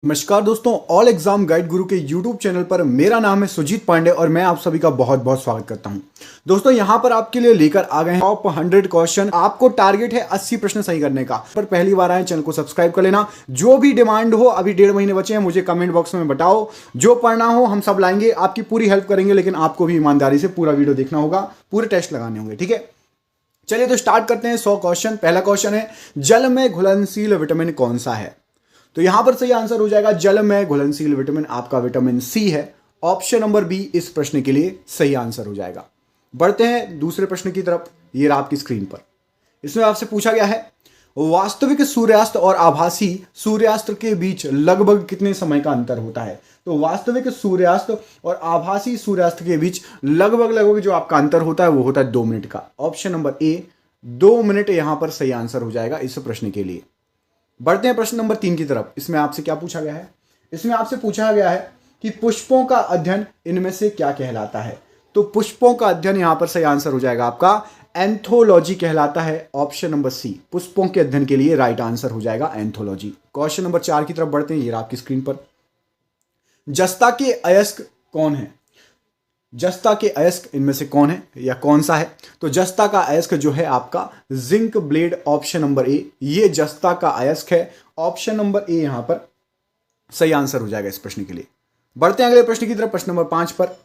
नमस्कार दोस्तों, all exam guide गुरु के यूट्यूब चैनल पर मेरा नाम है सुजीत पांडे और मैं आप सभी का बहुत बहुत स्वागत करता हूं। दोस्तों यहां पर आपके लिए लेकर आ गए हैं टॉप 100 क्वेश्चन। आपको टारगेट है 80 प्रश्न सही करने का। पर पहली बार आए चैनल को सब्सक्राइब कर लेना। जो भी डिमांड हो, अभी 1.5 महीने बचे हैं, मुझे कमेंट बॉक्स में बताओ। जो पढ़ना हो हम सब लाएंगे, आपकी पूरी हेल्प करेंगे, लेकिन आपको भी ईमानदारी से पूरा वीडियो देखना होगा, पूरे टेस्ट लगाने होंगे। ठीक है, चलिए तो स्टार्ट करते हैं 100 क्वेश्चन। पहला क्वेश्चन है, जल में घुलनशील विटामिन कौन सा है? तो यहां पर सही आंसर हो जाएगा जल में घुलनशील विटामिन आपका विटामिन सी है। ऑप्शन नंबर बी इस प्रश्न के लिए सही आंसर हो जाएगा। बढ़ते हैं दूसरे प्रश्न की तरफ। ये रहा आपकी स्क्रीन पर। इसमें आपसे पूछा गया है, वास्तविक सूर्यास्त और आभासी सूर्यास्त के बीच लगभग कितने समय का अंतर होता है? तो वास्तविक सूर्यास्त और आभासी सूर्यास्त के बीच लगभग जो आपका अंतर होता है वो होता है 2 मिनट का। ऑप्शन नंबर ए 2 मिनट यहां पर सही आंसर हो जाएगा इस प्रश्न के लिए। बढ़ते हैं प्रश्न नंबर 3 की तरफ। इसमें आपसे क्या पूछा गया है? इसमें आपसे पूछा गया है कि पुष्पों का अध्ययन इनमें से क्या कहलाता है? तो पुष्पों का अध्ययन यहां पर सही आंसर हो जाएगा आपका एंथोलॉजी कहलाता है। ऑप्शन नंबर सी पुष्पों के अध्ययन के लिए राइट आंसर हो जाएगा एंथोलॉजी। क्वेश्चन नंबर 4 की तरफ बढ़ते हैं। ये आपकी स्क्रीन पर, जस्ता के अयस्क कौन है? जस्ता के अयस्क इनमें से कौन है या कौन सा है? तो जस्ता का अयस्क जो है आपका जिंक ब्लेड। ऑप्शन नंबर ए ये जस्ता का अयस्क है। ऑप्शन नंबर ए यहां पर सही आंसर हो जाएगा इस प्रश्न के लिए। बढ़ते हैं अगले प्रश्न की तरफ, प्रश्न नंबर 5 पर।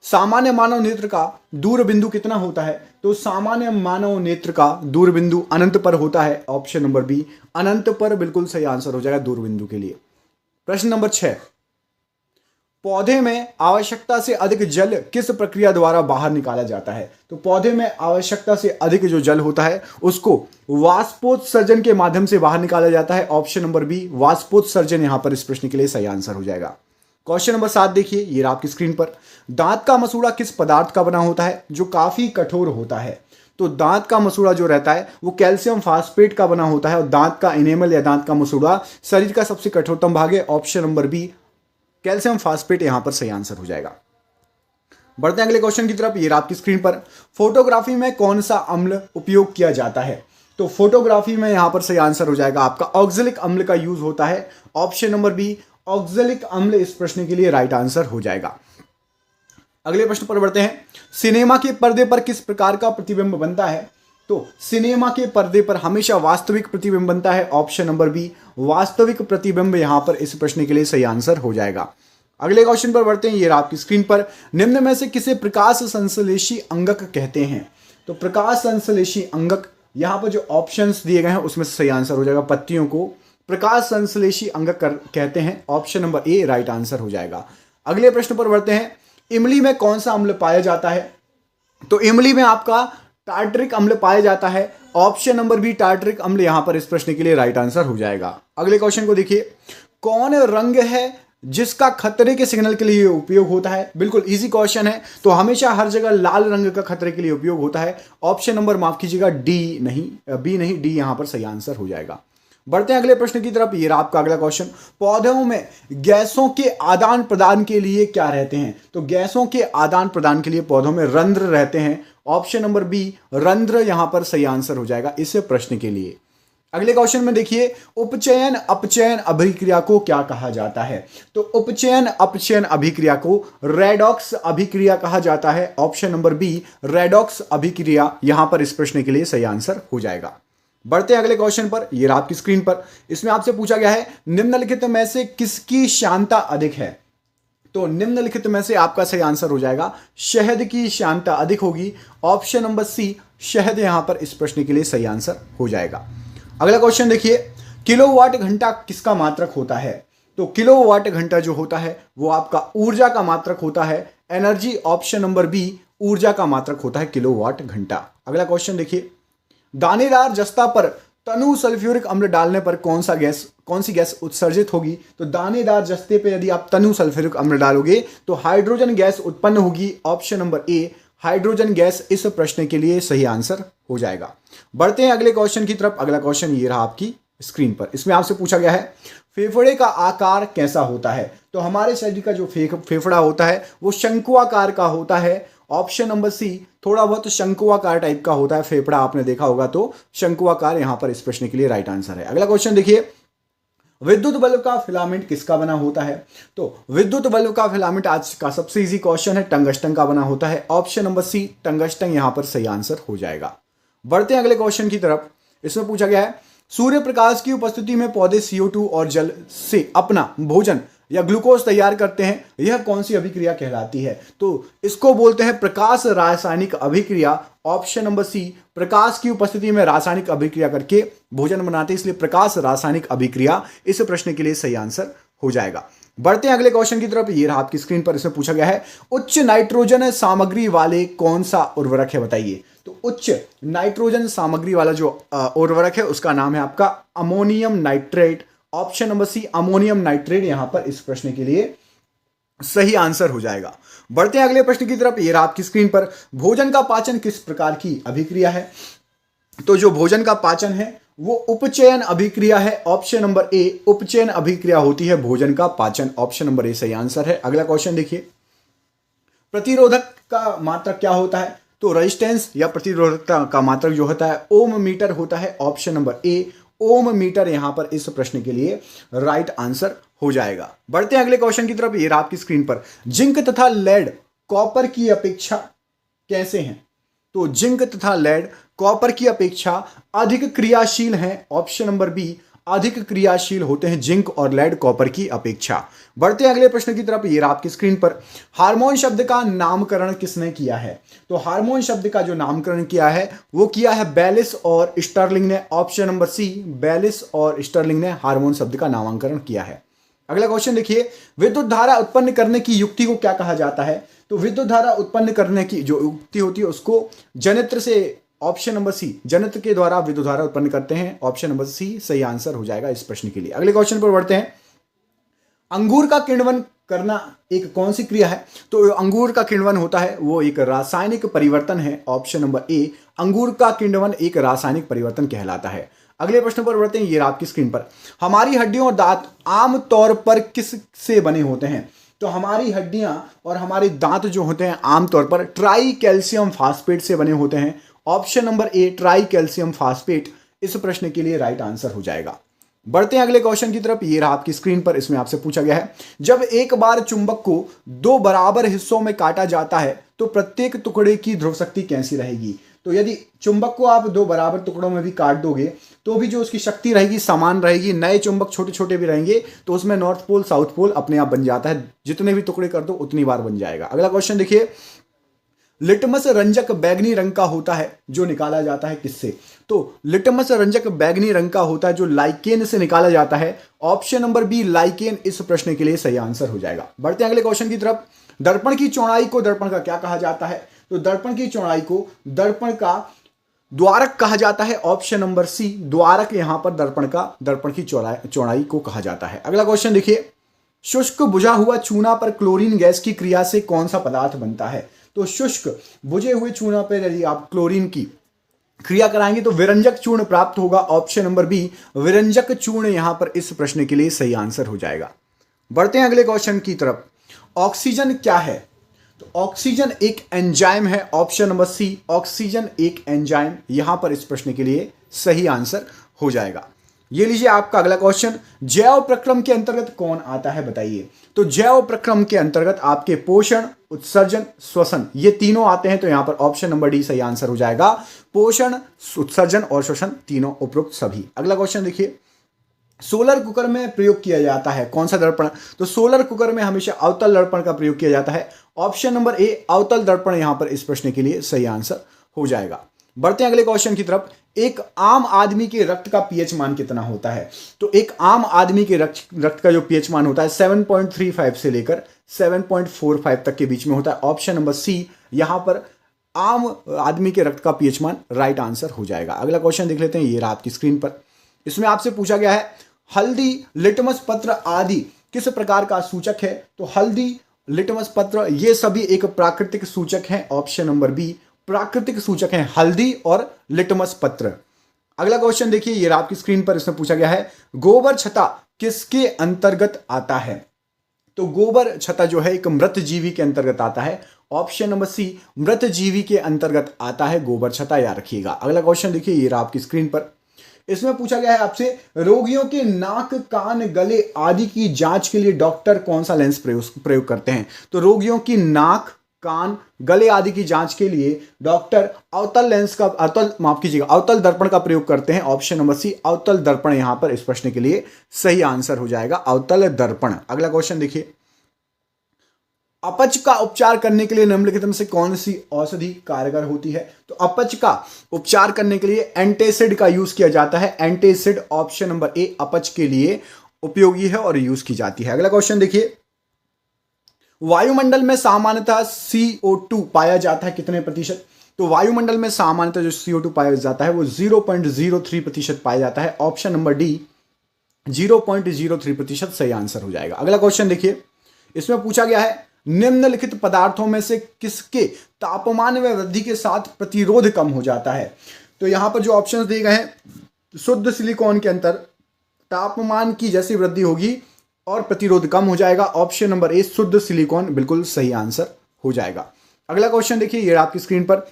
सामान्य मानव नेत्र का दूर बिंदु कितना होता है? तो सामान्य मानव नेत्र का दूर बिंदु अनंत पर होता है। ऑप्शन नंबर बी अनंत पर बिल्कुल सही आंसर हो जाएगा दूर बिंदु के लिए। प्रश्न नंबर 6, पौधे में आवश्यकता से अधिक जल किस प्रक्रिया द्वारा बाहर निकाला जाता है? तो पौधे में आवश्यकता से अधिक जो जल होता है उसको वाष्पोत्सर्जन के माध्यम से बाहर निकाला जाता है। ऑप्शन नंबर बी वाष्पोत्सर्जन यहां पर इस प्रश्न के लिए सही आंसर हो जाएगा। क्वेश्चन नंबर 7 देखिए, ये आपकी स्क्रीन पर। दांत का मसूड़ा किस पदार्थ का बना होता है जो काफी कठोर होता है? तो दांत का मसूड़ा जो रहता है वो कैल्शियम फास्फेट का बना होता है और दांत का इनेमल या दांत का मसूड़ा शरीर का सबसे कठोरतम भाग है। Option number B calcium phosphate यहां पर सही आंसर हो जाएगा। बढ़ते हैं अगले क्वेश्चन की तरफ। ये आपकी स्क्रीन पर, फोटोग्राफी में कौन सा अम्ल उपयोग किया जाता है? तो फोटोग्राफी में यहां पर सही आंसर हो जाएगा आपका ऑक्जेलिक अम्ल का यूज होता है। ऑप्शन नंबर बी ऑक्जेलिक अम्ल इस प्रश्न के लिए राइट आंसर हो जाएगा। अगले प्रश्न पर बढ़ते हैं। सिनेमा के पर्दे पर किस प्रकार का प्रतिबिंब बनता है? तो सिनेमा के पर्दे पर हमेशा वास्तविक प्रतिबिंब बनता है। ऑप्शन नंबर बी वास्तविक प्रतिबिंब यहां पर इस प्रश्न के लिए सही आंसर हो जाएगा। अगले क्वेश्चन पर बढ़ते हैं। ये आपकी स्क्रीन पर, निम्न में से किसे प्रकाश संश्लेषी अंगक कहते हैं? तो प्रकाश संश्लेषी अंगक यहां पर जो ऑप्शंस दिए गए हैं उसमें से सही आंसर हो जाएगा पत्तियों को प्रकाश संश्लेषी अंगक कहते हैं। ऑप्शन नंबर ए राइट आंसर हो जाएगा। अगले प्रश्न पर बढ़ते हैं। इमली में कौन सा अम्ल पाया जाता है? तो इमली में आपका टार्टरिक अम्ल पाया जाता है। ऑप्शन नंबर बी टार्टरिक अम्ल यहां पर इस प्रश्न के लिए राइट आंसर हो जाएगा। अगले क्वेश्चन को देखिए, कौन रंग है जिसका खतरे के सिग्नल के लिए उपयोग होता है? बिल्कुल इजी क्वेश्चन है। तो हमेशा हर जगह लाल रंग का खतरे के लिए उपयोग होता है। ऑप्शन नंबर माफ कीजिएगा डी नहीं, बी नहीं, डी यहां पर सही आंसर हो जाएगा। बढ़ते हैं अगले प्रश्न की तरफ। ये आपका अगला क्वेश्चन, पौधों में गैसों के आदान प्रदान के लिए क्या रहते हैं? तो गैसों के आदान प्रदान के लिए पौधों में रंध्र रहते हैं। ऑप्शन नंबर बी रंध्र यहां पर सही आंसर हो जाएगा इस प्रश्न के लिए। अगले क्वेश्चन में देखिए, उपचयन अपचयन अभिक्रिया को क्या कहा जाता है? तो उपचयन अपचयन अभिक्रिया को रेडॉक्स अभिक्रिया कहा जाता है। ऑप्शन नंबर बी रेडॉक्स अभिक्रिया यहां पर इस प्रश्न के लिए सही आंसर हो जाएगा। बढ़ते हैं अगले क्वेश्चन पर। ये आपकी स्क्रीन पर, इसमें आपसे पूछा गया है, निम्नलिखित में से किसकी श्यानता अधिक है? तो निम्नलिखित में से आपका सही आंसर हो जाएगा शहद की श्यानता अधिक होगी। ऑप्शन नंबर सी शहद यहां पर इस प्रश्न के लिए सही आंसर हो जाएगा। अगला क्वेश्चन देखिए, किलोवाट घंटा किसका मात्रक होता है? तो किलोवाट घंटा जो होता है वो आपका ऊर्जा का मात्रक होता है, एनर्जी। ऑप्शन नंबर बी ऊर्जा का मात्रक होता है किलोवाट घंटा। अगला क्वेश्चन देखिए, दानेदार जस्ता पर तनु सल्फ्यूरिक अम्ल डालने पर कौन सी गैस उत्सर्जित होगी? तो दानेदार जस्ते पे यदि आप तनु सल्फ्यूरिक अम्ल डालोगे तो हाइड्रोजन गैस उत्पन्न होगी। ऑप्शन नंबर ए हाइड्रोजन गैस इस प्रश्न के लिए सही आंसर हो जाएगा। बढ़ते हैं अगले क्वेश्चन की तरफ। अगला क्वेश्चन ये रहा आपकी स्क्रीन पर। इसमें आपसे पूछा गया है, फेफड़े का आकार कैसा होता है? तो हमारे शरीर का जो फेफड़ा होता है वो शंकुआकार का होता है। ऑप्शन नंबर सी थोड़ा बहुत शंकुआकार टाइप का होता है फेफड़ा, आपने देखा होगा तो शंकुआकार यहां पर इस प्रश्न के लिए राइट आंसर है। अगला क्वेश्चन देखिए, विद्युत बल्ब का फिलामेंट किसका बना होता है? तो विद्युत बल्ब का फिलामेंट आज का सबसे इजी क्वेश्चन है, टंगस्टन का बना होता है। ऑप्शन नंबर सी टंगस्टन यहां पर सही आंसर हो जाएगा। बढ़ते हैं अगले क्वेश्चन की तरफ। इसमें पूछा गया है सूर्य प्रकाश की उपस्थिति में पौधे CO2 और जल से अपना भोजन या ग्लूकोज तैयार करते हैं, यह कौन सी अभिक्रिया कहलाती है? तो इसको बोलते हैं प्रकाश रासायनिक अभिक्रिया। ऑप्शन नंबर सी प्रकाश की उपस्थिति में रासायनिक अभिक्रिया करके भोजन बनाते हैं, इसलिए प्रकाश रासायनिक अभिक्रिया इस प्रश्न के लिए सही आंसर हो जाएगा। बढ़ते हैं अगले क्वेश्चन की तरफ। ये रहा आपकी स्क्रीन पर। इसमें पूछा गया है उच्च नाइट्रोजन सामग्री वाले कौन सा उर्वरक है, बताइए। तो उच्च नाइट्रोजन सामग्री वाला जो उर्वरक है उसका नाम है आपका ammonium nitrate. Option number C ammonium nitrate यहां पर इस प्रश्न के लिए सही आंसर हो जाएगा। बढ़ते हैं अगले प्रश्न की तरफ। ये रहा आपकी स्क्रीन पर। भोजन का पाचन किस प्रकार की अभिक्रिया है? तो जो भोजन का पाचन है वो उपचयन अभिक्रिया है। ऑप्शन नंबर ए उपचयन अभिक्रिया होती है भोजन का पाचन। ऑप्शन नंबर ए सही आंसर है। अगला क्वेश्चन देखिए, प्रतिरोधक का मात्रक क्या होता है? तो रेजिस्टेंस या प्रतिरोधकता का मात्रक जो होता है ओम मीटर होता है। Option number A ohm meter यहां पर इस प्रश्न के लिए राइट आंसर हो जाएगा। बढ़ते हैं अगले क्वेश्चन की तरफ। ये रहा आपकी स्क्रीन पर। जिंक तथा लेड कॉपर की अपेक्षा कैसे हैं? तो जिंक तथा लेड कॉपर की अपेक्षा अधिक क्रियाशील हैं। ऑप्शन नंबर बी अधिक क्रियाशील होते हैं जिंक और लेड कॉपर की अपेक्षा। बढ़ते हैं अगले प्रश्न की तरफ। ये रहा आपकी स्क्रीन पर। हार्मोन शब्द का नामकरण किसने किया है? तो हार्मोन शब्द का जो नामकरण किया है वो किया है बेलिस और स्टर्लिंग ने। ऑप्शन नंबर सी बेलिस और स्टर्लिंग ने हार्मोन शब्द का नामकरण किया है। अगला क्वेश्चन देखिए, विद्युत धारा उत्पन्न करने की युक्ति को क्या कहा जाता है? तो विद्युत धारा उत्पन्न करने की जो युक्ति होती है उसको जनित्र से, ऑप्शन नंबर सी जनित्र के द्वारा विद्युत धारा उत्पन्न करते हैं। ऑप्शन नंबर सी सही आंसर हो जाएगा इस प्रश्न के लिए। अगले क्वेश्चन पर बढ़ते हैं। अंगूर का किण्वन करना एक कौन सी क्रिया है? तो अंगूर का किण्वन होता है वो एक रासायनिक परिवर्तन है। ऑप्शन नंबर ए अंगूर का किण्वन एक रासायनिक परिवर्तन कहलाता है। अगले प्रश्न पर बढ़ते हैं। ये आपकी स्क्रीन पर। हमारी हड्डियों और दांत आम तौर पर किस से बने होते हैं? तो हमारी हड्डियां और हमारे दांत जो होते हैं आमतौर पर ट्राई कैल्शियम फास्फेट से बने होते हैं। ऑप्शन नंबर ए ट्राई कैल्शियम फास्फेट इस प्रश्न के लिए राइट आंसर हो जाएगा। बढ़ते हैं अगले क्वेश्चन की तरफ। ये रहा आपकी स्क्रीन पर। इसमें आपसे पूछा गया है जब एक बार चुंबक को दो बराबर हिस्सों में काटा जाता है तो प्रत्येक टुकड़े की ध्रुव शक्ति कैसी रहेगी? तो यदि चुंबक को आप दो बराबर टुकड़ों में भी काट दोगे तो भी जो उसकी शक्ति रहेगी समान रहेगी। नए चुंबक छोटे छोटे भी रहेंगे तो उसमें नॉर्थ पोल साउथ पोल अपने आप बन जाता है, जितने भी टुकड़े कर दो उतनी बार बन जाएगा। अगला क्वेश्चन देखिए, लिटमस रंजक बैगनी रंग का होता है जो निकाला जाता है किससे? तो लिटमस रंजक बैगनी रंग का होता है जो लाइकेन से निकाला जाता है। ऑप्शन नंबर बी लाइकेन इस प्रश्न के लिए सही आंसर हो जाएगा। बढ़ते हैं अगले क्वेश्चन की तरफ। दर्पण की चौड़ाई को दर्पण का क्या कहा जाता है? तो दर्पण की चौड़ाई को दर्पण का द्वारक कहा जाता है। ऑप्शन नंबर सी द्वारक यहां पर दर्पण की चौड़ाई को कहा जाता है। अगला क्वेश्चन देखिए, शुष्क बुझा हुआ चूना पर क्लोरीन गैस की क्रिया से कौन सा पदार्थ बनता है? तो शुष्क बुझे हुए चूना पर यदि आप क्लोरीन की क्रिया कराएंगे तो विरंजक चूर्ण प्राप्त होगा। ऑप्शन नंबर बी विरंजक चूर्ण यहां पर इस प्रश्न के लिए सही आंसर हो जाएगा। बढ़ते हैं अगले क्वेश्चन की तरफ। ऑक्सीजन क्या है? तो ऑक्सीजन एक एंजाइम है। ऑप्शन नंबर सी ऑक्सीजन एक एंजाइम यहां पर इस प्रश्न के लिए सही आंसर हो जाएगा। ये लीजिए आपका अगला क्वेश्चन, जैव प्रक्रम के अंतर्गत कौन आता है बताइए? तो जैव प्रक्रम के अंतर्गत आपके पोषण, उत्सर्जन, श्वसन ये तीनों आते हैं। तो यहां पर ऑप्शन नंबर डी सही आंसर हो जाएगा। पोषण, उत्सर्जन और श्वसन तीनों उपरोक्त सभी। अगला क्वेश्चन देखिए, सोलर कुकर में प्रयोग किया जाता है कौन सा दर्पण? तो सोलर कुकर में हमेशा अवतल दर्पण का प्रयोग किया जाता है। ऑप्शन नंबर ए अवतल दर्पण यहां पर इस प्रश्न के लिए सही आंसर हो जाएगा। बढ़ते हैं अगले क्वेश्चन की तरफ। एक आम आदमी के रक्त का पीएच मान कितना होता है? तो एक आम आदमी के रक्त का जो पीएच मान होता है 7.35 से लेकर 7.45 तक के बीच में होता है। ऑप्शन नंबर सी यहां पर आम आदमी के रक्त का पीएच मान राइट आंसर हो जाएगा। अगला क्वेश्चन देख लेते हैं। ये रहा आपकी स्क्रीन पर। इसमें आपसे पूछा गया है हल्दी, लिटमस पत्र आदि किस प्रकार का सूचक है? तो हल्दी, लिटमस पत्र ये सभी एक प्राकृतिक सूचक हैं। ऑप्शन नंबर बी प्राकृतिक सूचक हैं हल्दी और लिटमस पत्र। अगला क्वेश्चन देखिए, ये आपकी स्क्रीन पर। इसमें पूछा गया है गोबर छत्ता किसके अंतर्गत आता है? तो गोबर छत्ता जो है एक मृत जीवी के अंतर्गत आता है। ऑप्शन नंबर सी मृत जीवी के अंतर्गत आता है गोबर छत्ता, याद रखिएगा। अगला क्वेश्चन देखिए, ये आपकी स्क्रीन पर। इसमें पूछा गया है आपसे, रोगियों के नाक, कान, गले आदि की जांच के लिए डॉक्टर कौन सा लेंस प्रयोग करते हैं? तो रोगियों की नाक, कान, गले आदि की जांच के लिए डॉक्टर अवतल दर्पण का प्रयोग करते हैं। ऑप्शन नंबर सी, अवतल दर्पण यहां पर इस प्रश्न के लिए सही आंसर हो जाएगा, अवतल दर्पण। अगला क्वेश्चन देखिए, अपच का उपचार करने के लिए निम्नलिखित में से कौन सी औषधि कारगर होती है? तो अपच का उपचार करने के लिए एंटासिड का यूज किया जाता है। एंटासिड ऑप्शन नंबर ए अपच के लिए उपयोगी है और यूज की जाती है। अगला क्वेश्चन देखिए, वायुमंडल में सामान्यतः CO2 पाया जाता है कितने प्रतिशत? तो वायुमंडल में सामान्यतः जो CO2 पाया जाता है वो 0.03% पाया जाता है। ऑप्शन नंबर डी 0.03% सही आंसर हो जाएगा। अगला क्वेश्चन देखिए, इसमें पूछा गया है, निम्नलिखित पदार्थों में से किसके तापमान में वृद्धि के साथ प्रतिरोध कम हो जाता है? तो यहां पर जो ऑप्शंस दिए गए हैं, शुद्ध सिलिकॉन के अंदर तापमान की जैसी वृद्धि होगी और प्रतिरोध कम हो जाएगा। ऑप्शन नंबर ए शुद्ध सिलिकॉन बिल्कुल सही आंसर हो जाएगा। अगला क्वेश्चन देखिए, ये आपकी स्क्रीन पर,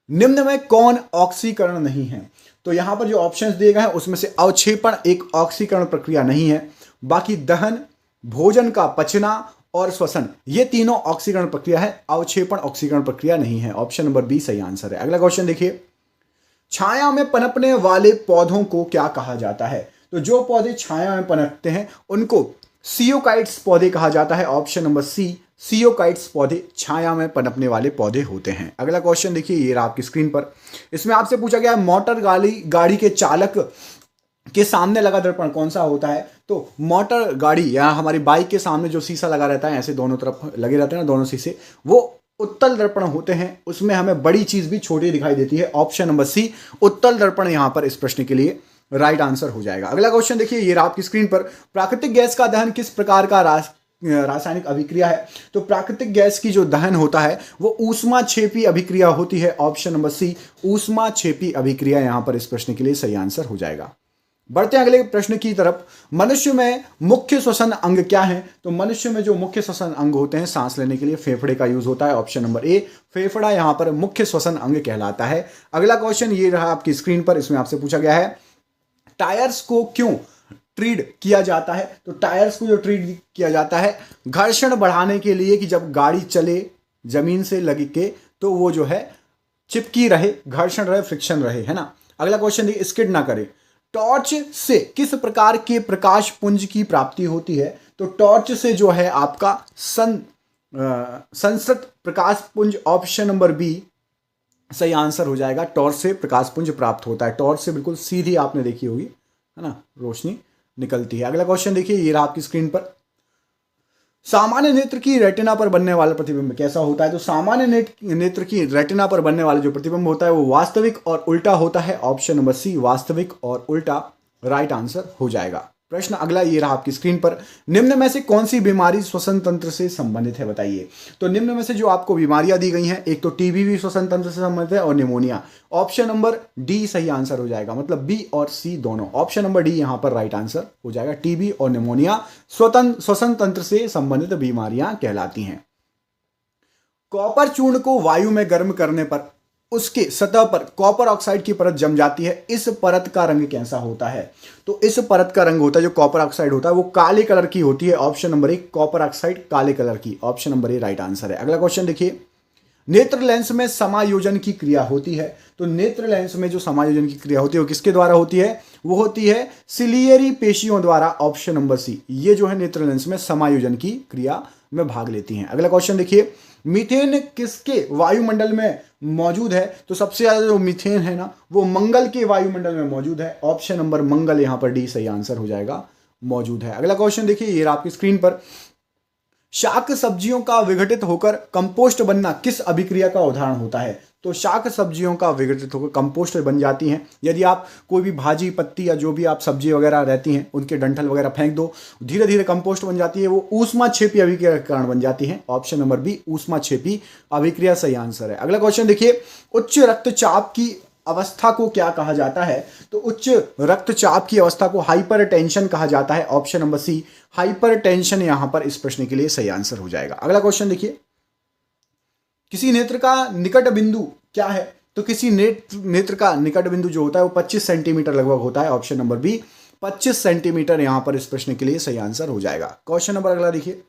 निम्न में कौन ऑक्सीकरण नहीं है? तो यहां पर जो ऑप्शंस दिए गए हैं उसमें से अवक्षेपण एक ऑक्सीकरण प्रक्रिया नहीं है, बाकी दहन, भोजन का पचना और श्वसन, ये तीनों ऑक्सीकरण प्रक्रिया है, अवक्षेपण ऑक्सीकरण प्रक्रिया नहीं है। ऑप्शन नंबर बी सही आंसर है। अगला क्वेश्चन देखिए, छाया में पनपने वाले पौधों को क्या कहा जाता है? तो जो पौधे छाया में पनपते हैं उनको सियोकाइट्स पौधे कहा जाता है। ऑप्शन नंबर सी, सियोकाइट्स पौधे छाया में पनपने वाले पौधे होते हैं। अगला क्वेश्चन देखिए, ये रहा आपकी स्क्रीन पर, इसमें आपसे पूछा गया मोटर गाड़ी के चालक के सामने लगा दर्पण कौन सा होता है? तो मोटर गाड़ी या हमारी बाइक के सामने जो शीशा लगा रहता है, ऐसे दोनों तरफ लगे रहते हैं ना दोनों शीशे, वो उत्तल दर्पण होते हैं। उसमें हमें बड़ी चीज भी छोटी दिखाई देती है। ऑप्शन नंबर सी, उत्तल दर्पण यहां पर इस प्रश्न के लिए राइट आंसर हो जाएगा। अगला क्वेश्चन देखिए, ये आपकी स्क्रीन पर, प्राकृतिक गैस का दहन किस प्रकार का रासायनिक अभिक्रिया है? तो प्राकृतिक गैस की जो दहन होता है वो ऊष्माक्षेपी अभिक्रिया होती है। ऑप्शन नंबर सी, ऊष्माक्षेपी अभिक्रिया यहां पर इस प्रश्न के लिए सही आंसर हो जाएगा। बढ़ते हैं अगले प्रश्न की तरफ, मनुष्य में मुख्य श्वसन अंग क्या है? तो मनुष्य में जो मुख्य श्वसन अंग होते हैं सांस लेने के लिए, फेफड़े का यूज होता है। ऑप्शन नंबर ए, फेफड़ा यहां पर मुख्य श्वसन अंग कहलाता है। अगला क्वेश्चन ये रहा आपकी स्क्रीन पर, इसमें आपसे पूछा गया है, टायर्स को क्यों ट्रीड किया जाता है? तो टायर्स को जो ट्रीड किया जाता है घर्षण बढ़ाने के लिए, कि जब गाड़ी चले जमीन से लगे के तो वो जो है चिपकी रहे, घर्षण रहे, फ्रिक्शन रहे, है ना। अगला क्वेश्चन देखिए, स्किड ना करे। टॉर्च से किस प्रकार के प्रकाश पुंज की प्राप्ति होती है? तो टॉर्च से जो है आपका संसृत प्रकाश पुंज, ऑप्शन नंबर बी सही आंसर हो जाएगा। टॉर्च से प्रकाश पुंज प्राप्त होता है। टॉर्च से बिल्कुल सीधी आपने देखी होगी, है ना, रोशनी निकलती है। अगला क्वेश्चन देखिए, ये रहा आपकी स्क्रीन पर, सामान्य नेत्र की रेटिना पर बनने वाला प्रतिबिंब कैसा होता है? तो सामान्य नेत्र की रेटिना पर बनने वाला जो प्रतिबिंब होता है वो वास्तविक और उल्टा होता है। ऑप्शन नंबर सी, वास्तविक और उल्टा राइट आंसर हो जाएगा। प्रश्न अगला ये रहा आपकी स्क्रीन पर, निम्न में से कौन सी बीमारी श्वसन तंत्र से संबंधित है बताइए? तो निम्न में से जो आपको बीमारियां दी गई हैं, एक तो टीबी भी श्वसन तंत्र से संबंधित है और निमोनिया। ऑप्शन नंबर डी सही आंसर हो जाएगा, मतलब बी और सी दोनों। ऑप्शन नंबर डी यहां पर राइट आंसर हो जाएगा। टीबी और निमोनिया श्वसन तंत्र से संबंधित बीमारियां कहलाती हैं। कॉपर चूर्ण को वायु में गर्म करने पर उसके सतह पर कॉपर ऑक्साइड की परत जम जाती है। इस परत का रंग कैसा होता है? तो इस परत का रंग होता है, जो कॉपर ऑक्साइड होता है वो काले कलर की होती है। ऑप्शन नंबर ए, कॉपर ऑक्साइड काले कलर की। ऑप्शन नंबर ए राइट आंसर है। अगला क्वेश्चन देखिए, नेत्र लेंस में समायोजन की क्रिया होती है। तो नेत्र लेंस में जो समायोजन की क्रिया होती है वो किसके द्वारा होती है? वो होती है सिलियरी पेशियों द्वारा। ऑप्शन नंबर सी, ये जो है नेत्र लेंस में समायोजन की क्रिया में भाग लेती हैं। अगला क्वेश्चन देखिए, मीथेन किसके वायुमंडल में मौजूद है? तो सबसे ज्यादा जो मीथेन है ना वो मंगल के वायुमंडल में मौजूद है। ऑप्शन नंबर मंगल यहां पर डी सही आंसर हो जाएगा, मौजूद है। अगला क्वेश्चन देखिए, ये आपकी स्क्रीन पर, शाक सब्जियों का विघटित होकर कंपोस्ट बनना किस अभिक्रिया का उदाहरण होता है? तो शाक सब्जियों का विघटित होकर कंपोस्ट बन जाती हैं। यदि आप कोई भी भाजी पत्ती या जो भी आप सब्जी वगैरह रहती हैं उनके डंठल वगैरह फेंक दो, धीरे धीरे कंपोस्ट बन जाती है, वो ऊष्माक्षेपी अभिक्रिया के कारण बन जाती है। ऑप्शन नंबर बी, ऊष्माक्षेपी अभिक्रिया सही आंसर है। अगला क्वेश्चन देखिए, उच्च रक्तचाप की अवस्था को क्या कहा जाता है? तो उच्च रक्तचाप की अवस्था को हाइपरटेंशन कहा जाता है। ऑप्शन नंबर सी, हाइपरटेंशन यहां पर इस प्रश्न के लिए सही आंसर हो जाएगा। अगला क्वेश्चन देखिए, किसी नेत्र का निकट बिंदु क्या है? तो किसी नेत्र का निकट बिंदु जो होता है वो 25 सेंटीमीटर लगभग होता है। ऑप्शन नंबर बी 25 सेंटीमीटर यहां पर इस प्रश्न के लिए सही आंसर हो जाएगा। क्वेश्चन नंबर अगला देखिए,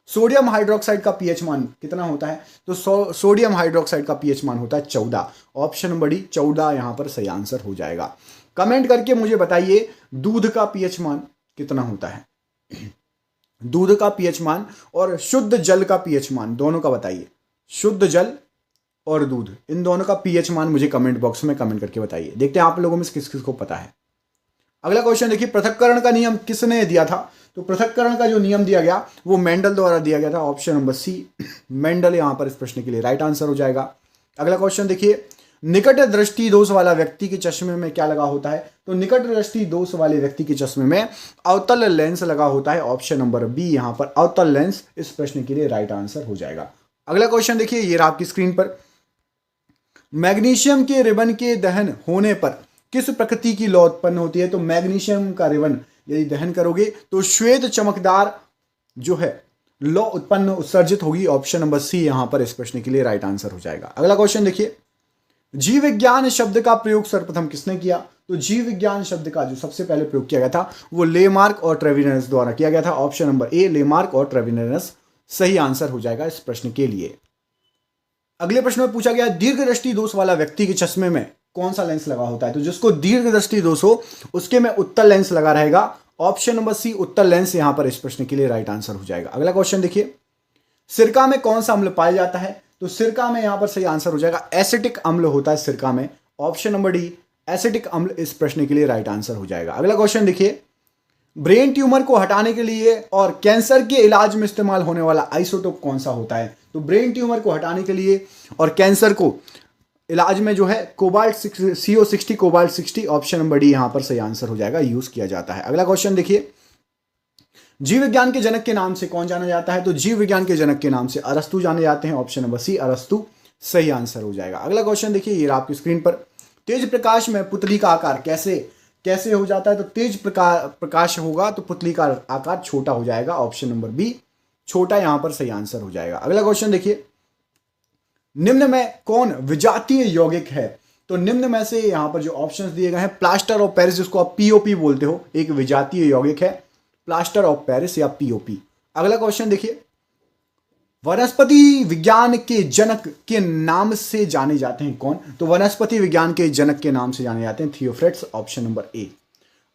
सोडियम हाइड्रोक्साइड का पीएच मान कितना होता है? तो सोडियम हाइड्रोक्साइड का पीएच मान होता है 14। ऑप्शन नंबर डी 14 यहां पर सही आंसर हो जाएगा। कमेंट करके मुझे बताइए दूध का पीएच मान कितना होता है? दूध का पीएच मान और शुद्ध जल का पीएच मान दोनों का बताइए। शुद्ध जल और दूध, इन दोनों का पीएच मान मुझे कमेंट बॉक्स में कमेंट करके बताइए। देखते हैं आप लोगों में से किस किस को पता है। अगला क्वेश्चन देखिए, पृथक्करण का नियम किसने दिया था? तो पृथक्करण का जो नियम दिया गया वो मेंडल द्वारा दिया गया था। ऑप्शन नंबर सी मेंडल यहां पर इस प्रश्न के लिए राइट आंसर हो जाएगा। अगला क्वेश्चन देखिए, निकट दृष्टि दोष वाला व्यक्ति के चश्मे में क्या लगा होता है? तो निकट दृष्टि दोष वाले व्यक्ति के चश्मे में अवतल लेंस लगा होता है। ऑप्शन नंबर बी यहां पर अवतल लेंस इस प्रश्न के लिए राइट आंसर हो जाएगा। अगला क्वेश्चन देखिए, ये रहा आपकी स्क्रीन पर, मैग्नीशियम के रिबन के दहन होने पर किस प्रकृति की लौ उत्पन्न होती है? तो मैग्नीशियम का रिबन यदि दहन करोगे तो श्वेत चमकदार जो है लौ उत्पन्न उत्सर्जित होगी। ऑप्शन नंबर सी यहां पर इस प्रश्न के लिए राइट आंसर हो जाएगा। अगला क्वेश्चन देखिए, जीव विज्ञान शब्द का प्रयोग सर्वप्रथम किसने किया? तो जीव विज्ञान शब्द का जो सबसे पहले प्रयोग किया गया था वो लेमार्क और ट्रेविनस द्वारा किया गया था। ऑप्शन नंबर ए लेमार्क और ट्रेविनस सही आंसर हो जाएगा इस प्रश्न के लिए। अगले प्रश्न में पूछा गया, दीर्घ दृष्टि दोष वाला व्यक्ति के चश्मे में कौन सा लेंस लगा होता है? तो जिसको दीर्घ दृष्टि दोष हो उसके में उत्तल लेंस लगा रहेगा। ऑप्शन नंबर सी उत्तल लेंस यहां पर इस प्रश्न के लिए राइट आंसर हो जाएगा। अगला क्वेश्चन देखिए, सिरका में कौन सा अम्ल पाया जाता है? तो सिरका में यहां पर सही आंसर हो जाएगा एसिटिक अम्ल होता है सिरका में। ऑप्शन नंबर डी एसिटिक अम्ल इस प्रश्न के लिए राइट आंसर हो जाएगा। अगला क्वेश्चन देखिए, ब्रेन ट्यूमर को हटाने के लिए और कैंसर के इलाज में इस्तेमाल होने वाला आइसोटोप कौन सा होता है? तो ब्रेन ट्यूमर को हटाने के लिए और कैंसर को इलाज में जो है cobalt CO60 cobalt 60 option number D यहां पर सही आंसर हो जाएगा, यूज किया जाता है। अगला क्वेश्चन देखिए, जीव विज्ञान के जनक के नाम से कौन जाना जाता है? तो जीव विज्ञान के जनक के नाम से अरस्तु जाने जाते हैं। ऑप्शन नंबर सी अरस्तु सही आंसर हो जाएगा। अगला क्वेश्चन देखिए, ये आपकी स्क्रीन पर, तेज प्रकाश में पुतली का आकार कैसे हो जाता है? तो तेज प्रकाश होगा तो पुतली का आकार छोटा हो जाएगा। ऑप्शन नंबर बी छोटा यहां पर सही आंसर हो जाएगा। अगला क्वेश्चन देखिए, निम्न में कौन विजातीय यौगिक है? तो निम्न में से यहां पर जो ऑप्शंस दिए गए हैं, प्लास्टर ऑफ पेरिस जिसको आप पीओपी बोलते हो, एक विजातीय यौगिक है प्लास्टर ऑफ पेरिस या पीओपी। अगला क्वेश्चन देखिए, वनस्पति विज्ञान के जनक के नाम से जाने जाते हैं कौन? तो वनस्पति विज्ञान के जनक के नाम से जाने जाते हैं थियोफ्रेट्स। ऑप्शन नंबर ए।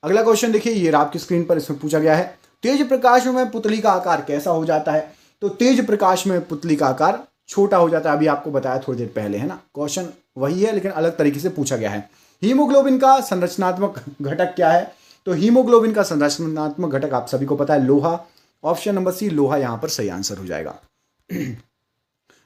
अगला क्वेश्चन देखिए, ये आपकी स्क्रीन पर, इसमें पूछा गया है, तेज प्रकाश में पुतली का आकार कैसा हो जाता है? तो तेज प्रकाश में पुतली का आकार छोटा हो जाता है। अभी आपको बताया थोड़ी देर पहले, है ना। क्वेश्चन वही है लेकिन अलग तरीके से पूछा गया है। हीमोग्लोबिन का संरचनात्मक घटक क्या है? तो हीमोग्लोबिन का संरचनात्मक घटक आप सभी को पता है, लोहा। ऑप्शन नंबर सी लोहा यहां पर सही आंसर हो जाएगा।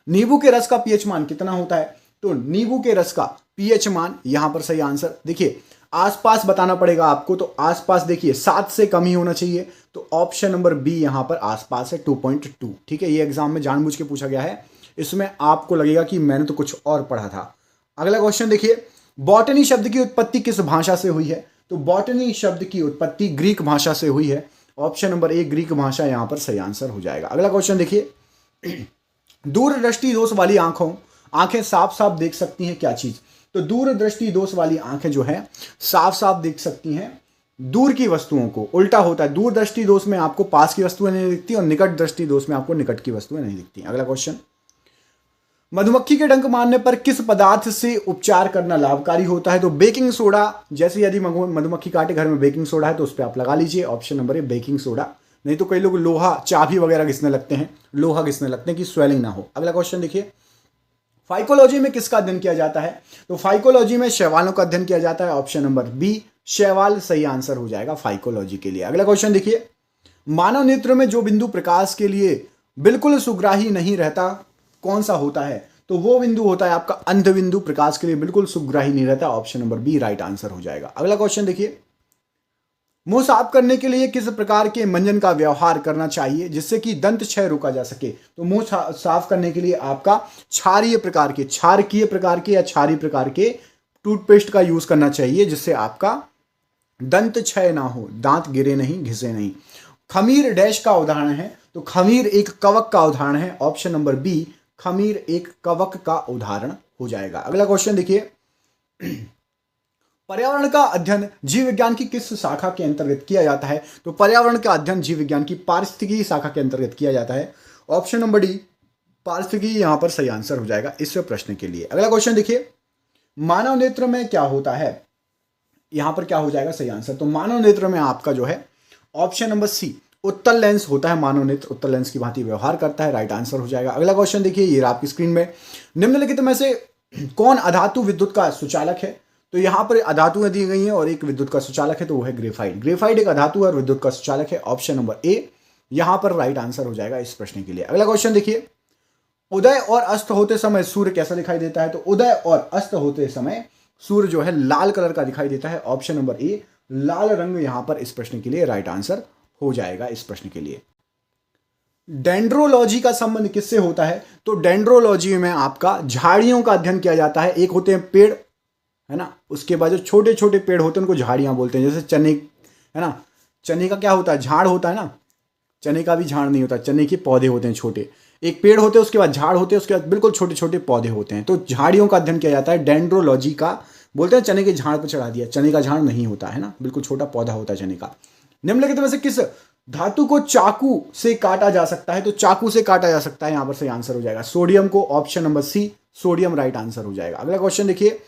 नींबू के रस का पीएच मान कितना होता है? तो नींबू के रस का पीएच मान यहां पर सही आंसर, देखिए आसपास बताना पड़ेगा आपको, तो आसपास देखिए 7 से कम ही होना चाहिए। तो ऑप्शन नंबर बी यहां पर आसपास है 2.2। ठीक है, ये एग्जाम में जानबूझ के पूछा गया है, इसमें आपको लगेगा कि मैंने तो कुछ और पढ़ा था। अगला क्वेश्चन देखिए, बॉटनी शब्द की उत्पत्ति किस भाषा से हुई है? तो बॉटनी शब्द की उत्पत्ति ग्रीक भाषा से हुई है। ऑप्शन नंबर ए ग्रीक भाषा यहां पर सही आंसर हो जाएगा। अगला क्वेश्चन देखिए, दूरदृष्टि दोष वाली आंखें साफ साफ देख सकती हैं क्या चीज? तो दूरदृष्टि दोष वाली आंखें जो है साफ साफ देख सकती हैं दूर की वस्तुओं को। उल्टा होता है, दूरदृष्टि दोष में आपको पास की वस्तुएं नहीं दिखती और निकट दृष्टि दोष में आपको निकट की वस्तुएं नहीं दिखती। अगला क्वेश्चन, मधुमक्खी के डंक मारने पर किस पदार्थ से उपचार करना लाभकारी होता है? तो बेकिंग सोडा, जैसे यदि मधुमक्खी काटे, घर में बेकिंग सोडा है तो उस पर आप लगा लीजिए। ऑप्शन नंबर ए बेकिंग सोडा। नहीं तो कई लोग लोहा, चाबी वगैरह घिसने लगते हैं, लोहा घिसने लगते हैं कि स्वेलिंग ना हो। अगला क्वेश्चन देखिए, फाइकोलॉजी में किसका अध्ययन किया जाता है? तो फाइकोलॉजी में शैवालों का अध्ययन किया जाता है। ऑप्शन नंबर बी शैवाल सही आंसर हो जाएगा फाइकोलॉजी के लिए। अगला क्वेश्चन देखिए, मानव नेत्र में जो बिंदु प्रकाश के लिए बिल्कुल सुग्राही नहीं रहता कौन सा होता है? तो वो बिंदु होता है आपका अंध बिंदु, प्रकाश के लिए बिल्कुल सुग्राही नहीं रहता। Option number B right answer हो जाएगा। अगला क्वेश्चन देखिए, मुंह साफ करने के लिए किस प्रकार के मंजन का व्यवहार करना चाहिए जिससे कि दंत क्षय रोका जा सके? तो मुंह साफ करने के लिए आपका क्षारीय प्रकार के या क्षारीय प्रकार के टूथपेस्ट का यूज करना चाहिए जिससे आपका दंत क्षय ना हो, दांत गिरे नहीं, घिसे नहीं। खमीर डैश का उदाहरण है? तो खमीर एक कवक का उदाहरण है। ऑप्शन नंबर बी खमीर एक कवक का उदाहरण हो जाएगा। अगला क्वेश्चन देखिए, पर्यावरण का अध्ययन जीव विज्ञान की किस शाखा के अंतर्गत किया जाता है? तो पर्यावरण का अध्ययन जीव विज्ञान की पारिस्थितिकी शाखा के अंतर्गत किया जाता है। ऑप्शन नंबर डी पारिस्थितिकी यहां पर सही आंसर हो जाएगा इस प्रश्न के लिए। अगला क्वेश्चन देखिए, मानव नेत्र में क्या होता है? यहां पर क्या हो जाएगा सही आंसर? तो मानव नेत्र में आपका जो है ऑप्शन नंबर सी उत्तल लेंस होता है। मानव नेत्र उत्तल लेंस की भांति व्यवहार करता है, राइट आंसर हो जाएगा। अगला क्वेश्चन देखिए, ये आपकी स्क्रीन में, निम्नलिखित में से कौन अधातु विद्युत का सुचालक है? तो यहां पर अधातुएं दी गई हैं और एक विद्युत का सुचालक है, तो वो है ग्रेफाइट। ग्रेफाइट एक अधातु और विद्युत का सुचालक है। ऑप्शन नंबर ए यहां पर राइट आंसर हो जाएगा इस प्रश्न के लिए। अगला क्वेश्चन देखिए, उदय और अस्त होते समय सूर्य कैसा दिखाई देता है? तो उदय और अस्त होते समय सूर्य जो है लाल कलर का दिखाई देता है। ऑप्शन नंबर ए लाल रंग यहां पर इस प्रश्न के लिए राइट आंसर हो जाएगा इस प्रश्न के लिए। डेंड्रोलॉजी का संबंध किससे होता है? तो डेंड्रोलॉजी में आपका झाड़ियों का अध्ययन किया जाता है। एक होते हैं पेड़, है ना, उसके बाद जो छोटे छोटे पेड़ होते हैं उनको झाड़ियां बोलते हैं। जैसे चने, है ना, चने का क्या होता है? झाड़ होता है ना, चने का भी झाड़ नहीं होता, चने के पौधे होते हैं छोटे। एक पेड़ होते हैं, उसके बाद झाड़ होते हैं, उसके बाद बिल्कुल छोटे छोटे पौधे होते हैं। तो झाड़ियों का अध्ययन किया जाता है डेंड्रोलॉजी का। बोलते हैं चने के झाड़ पर चढ़ा दिया, चने का झाड़ नहीं होता है ना, बिल्कुल छोटा पौधा होता है चने का। निम्नलिखित में से किस धातु को चाकू से काटा जा सकता है? तो चाकू से काटा जा सकता है, यहां पर सही आंसर हो जाएगा सोडियम को। Option number C sodium right answer हो जाएगा। अगला क्वेश्चन देखिए,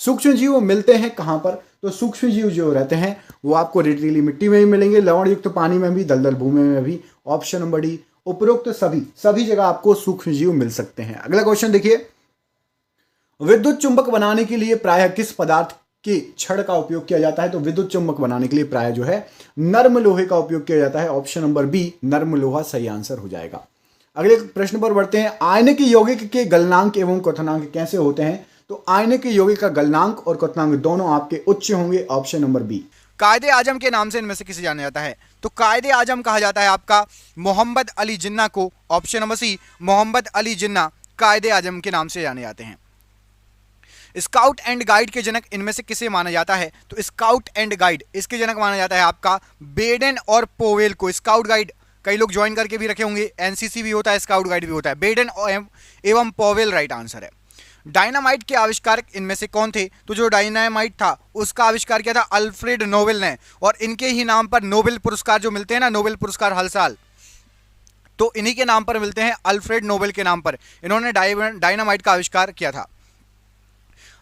सूक्ष्म जीव मिलते हैं कहां पर? तो सूक्ष्म जीव जो रहते हैं वो आपको रेतीली मिट्टी में भी मिलेंगे, लवण युक्त पानी में भी, दलदल भूमि में भी। ऑप्शन नंबर डी उपरोक्त सभी जगह आपको सूक्ष्म जीव मिल सकते हैं। अगला क्वेश्चन देखिए, विद्युत चुंबक बनाने के लिए प्रायः किस पदार्थ के छड़ का उपयोग किया जाता है? तो विद्युत चुंबक बनाने के लिए प्रायः जो है नर्म लोहे का उपयोग किया जाता है। ऑप्शन नंबर बी नर्म लोहा सही आंसर हो जाएगा। अगले प्रश्न पर बढ़ते हैं, आयनिक यौगिक के गलनांक एवं क्वथनांक कैसे होते हैं? तो आयनिक यौगिक का गलनांक और क्वथनांक दोनों आपके उच्च होंगे। Option number B. कायदे आजम के नाम से इनमें से किसे जाना जाता है? तो कायदे आजम कहा जाता है आपका मोहम्मद अली जिन्ना को। Option number C Mohammad Ali Jinnah कायदे आजम के नाम से जाने जाते हैं। स्काउट एंड गाइड के जनक इनमें से किसे माना जाता है? तो स्काउट एंड गाइड इसके जनक माना जाता है आपका बेडेन और पोवेल को। स्काउट गाइड कई लोग ज्वाइन करके भी रखे होंगे, एनसीसी भी होता है, स्काउट गाइड भी होता है। बेडेन एवं पोवेल राइट आंसर है। डायनामाइट के आविष्कारक इनमें से कौन थे? तो जो डायनामाइट था उसका आविष्कार किया था अल्फ्रेड नोबेल ने, और इनके ही नाम पर नोबेल पुरस्कार जो मिलते हैं ना, नोबेल पुरस्कार हर साल, तो इन्हीं के नाम पर मिलते हैं, अल्फ्रेड नोबेल के नाम पर। इन्होंने डायनामाइट का आविष्कार किया था।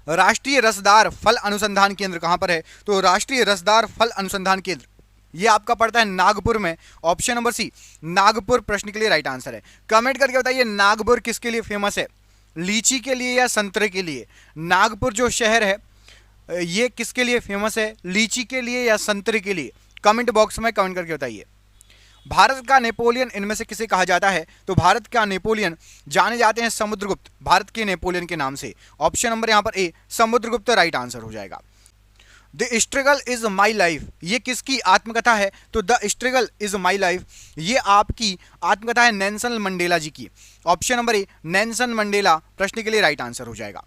राष्ट्रीय रसदार फल अनुसंधान केंद्र कहां पर है? तो राष्ट्रीय रसदार फल अनुसंधान केंद्र ये आपका पड़ता है नागपुर में। ऑप्शन नंबर सी नागपुर प्रश्न के लिए राइट आंसर है। कमेंट करके बताइए नागपुर किसके लिए फेमस है, लीची के लिए या संतरे के लिए? नागपुर जो शहर है ये किसके लिए फेमस है, लीची के लिए या संतरे के लिए? कमेंट बॉक्स में कमेंट करके बताइए। भारत का नेपोलियन इनमें से किसे कहा जाता है? तो भारत का नेपोलियन जाने जाते हैं समुद्रगुप्त, भारत के नेपोलियन के नाम से। ऑप्शन नंबर यहां पर ए समुद्रगुप्त राइट आंसर हो जाएगा। The struggle is my life ये किसकी आत्मकथा है? तो the struggle is my life ये आपकी आत्मकथा है नेल्सन मंडेला जी की। ऑप्शन नंबर ए नेल्सन मंडेला प्रश्न के लिए राइट आंसर हो जाएगा।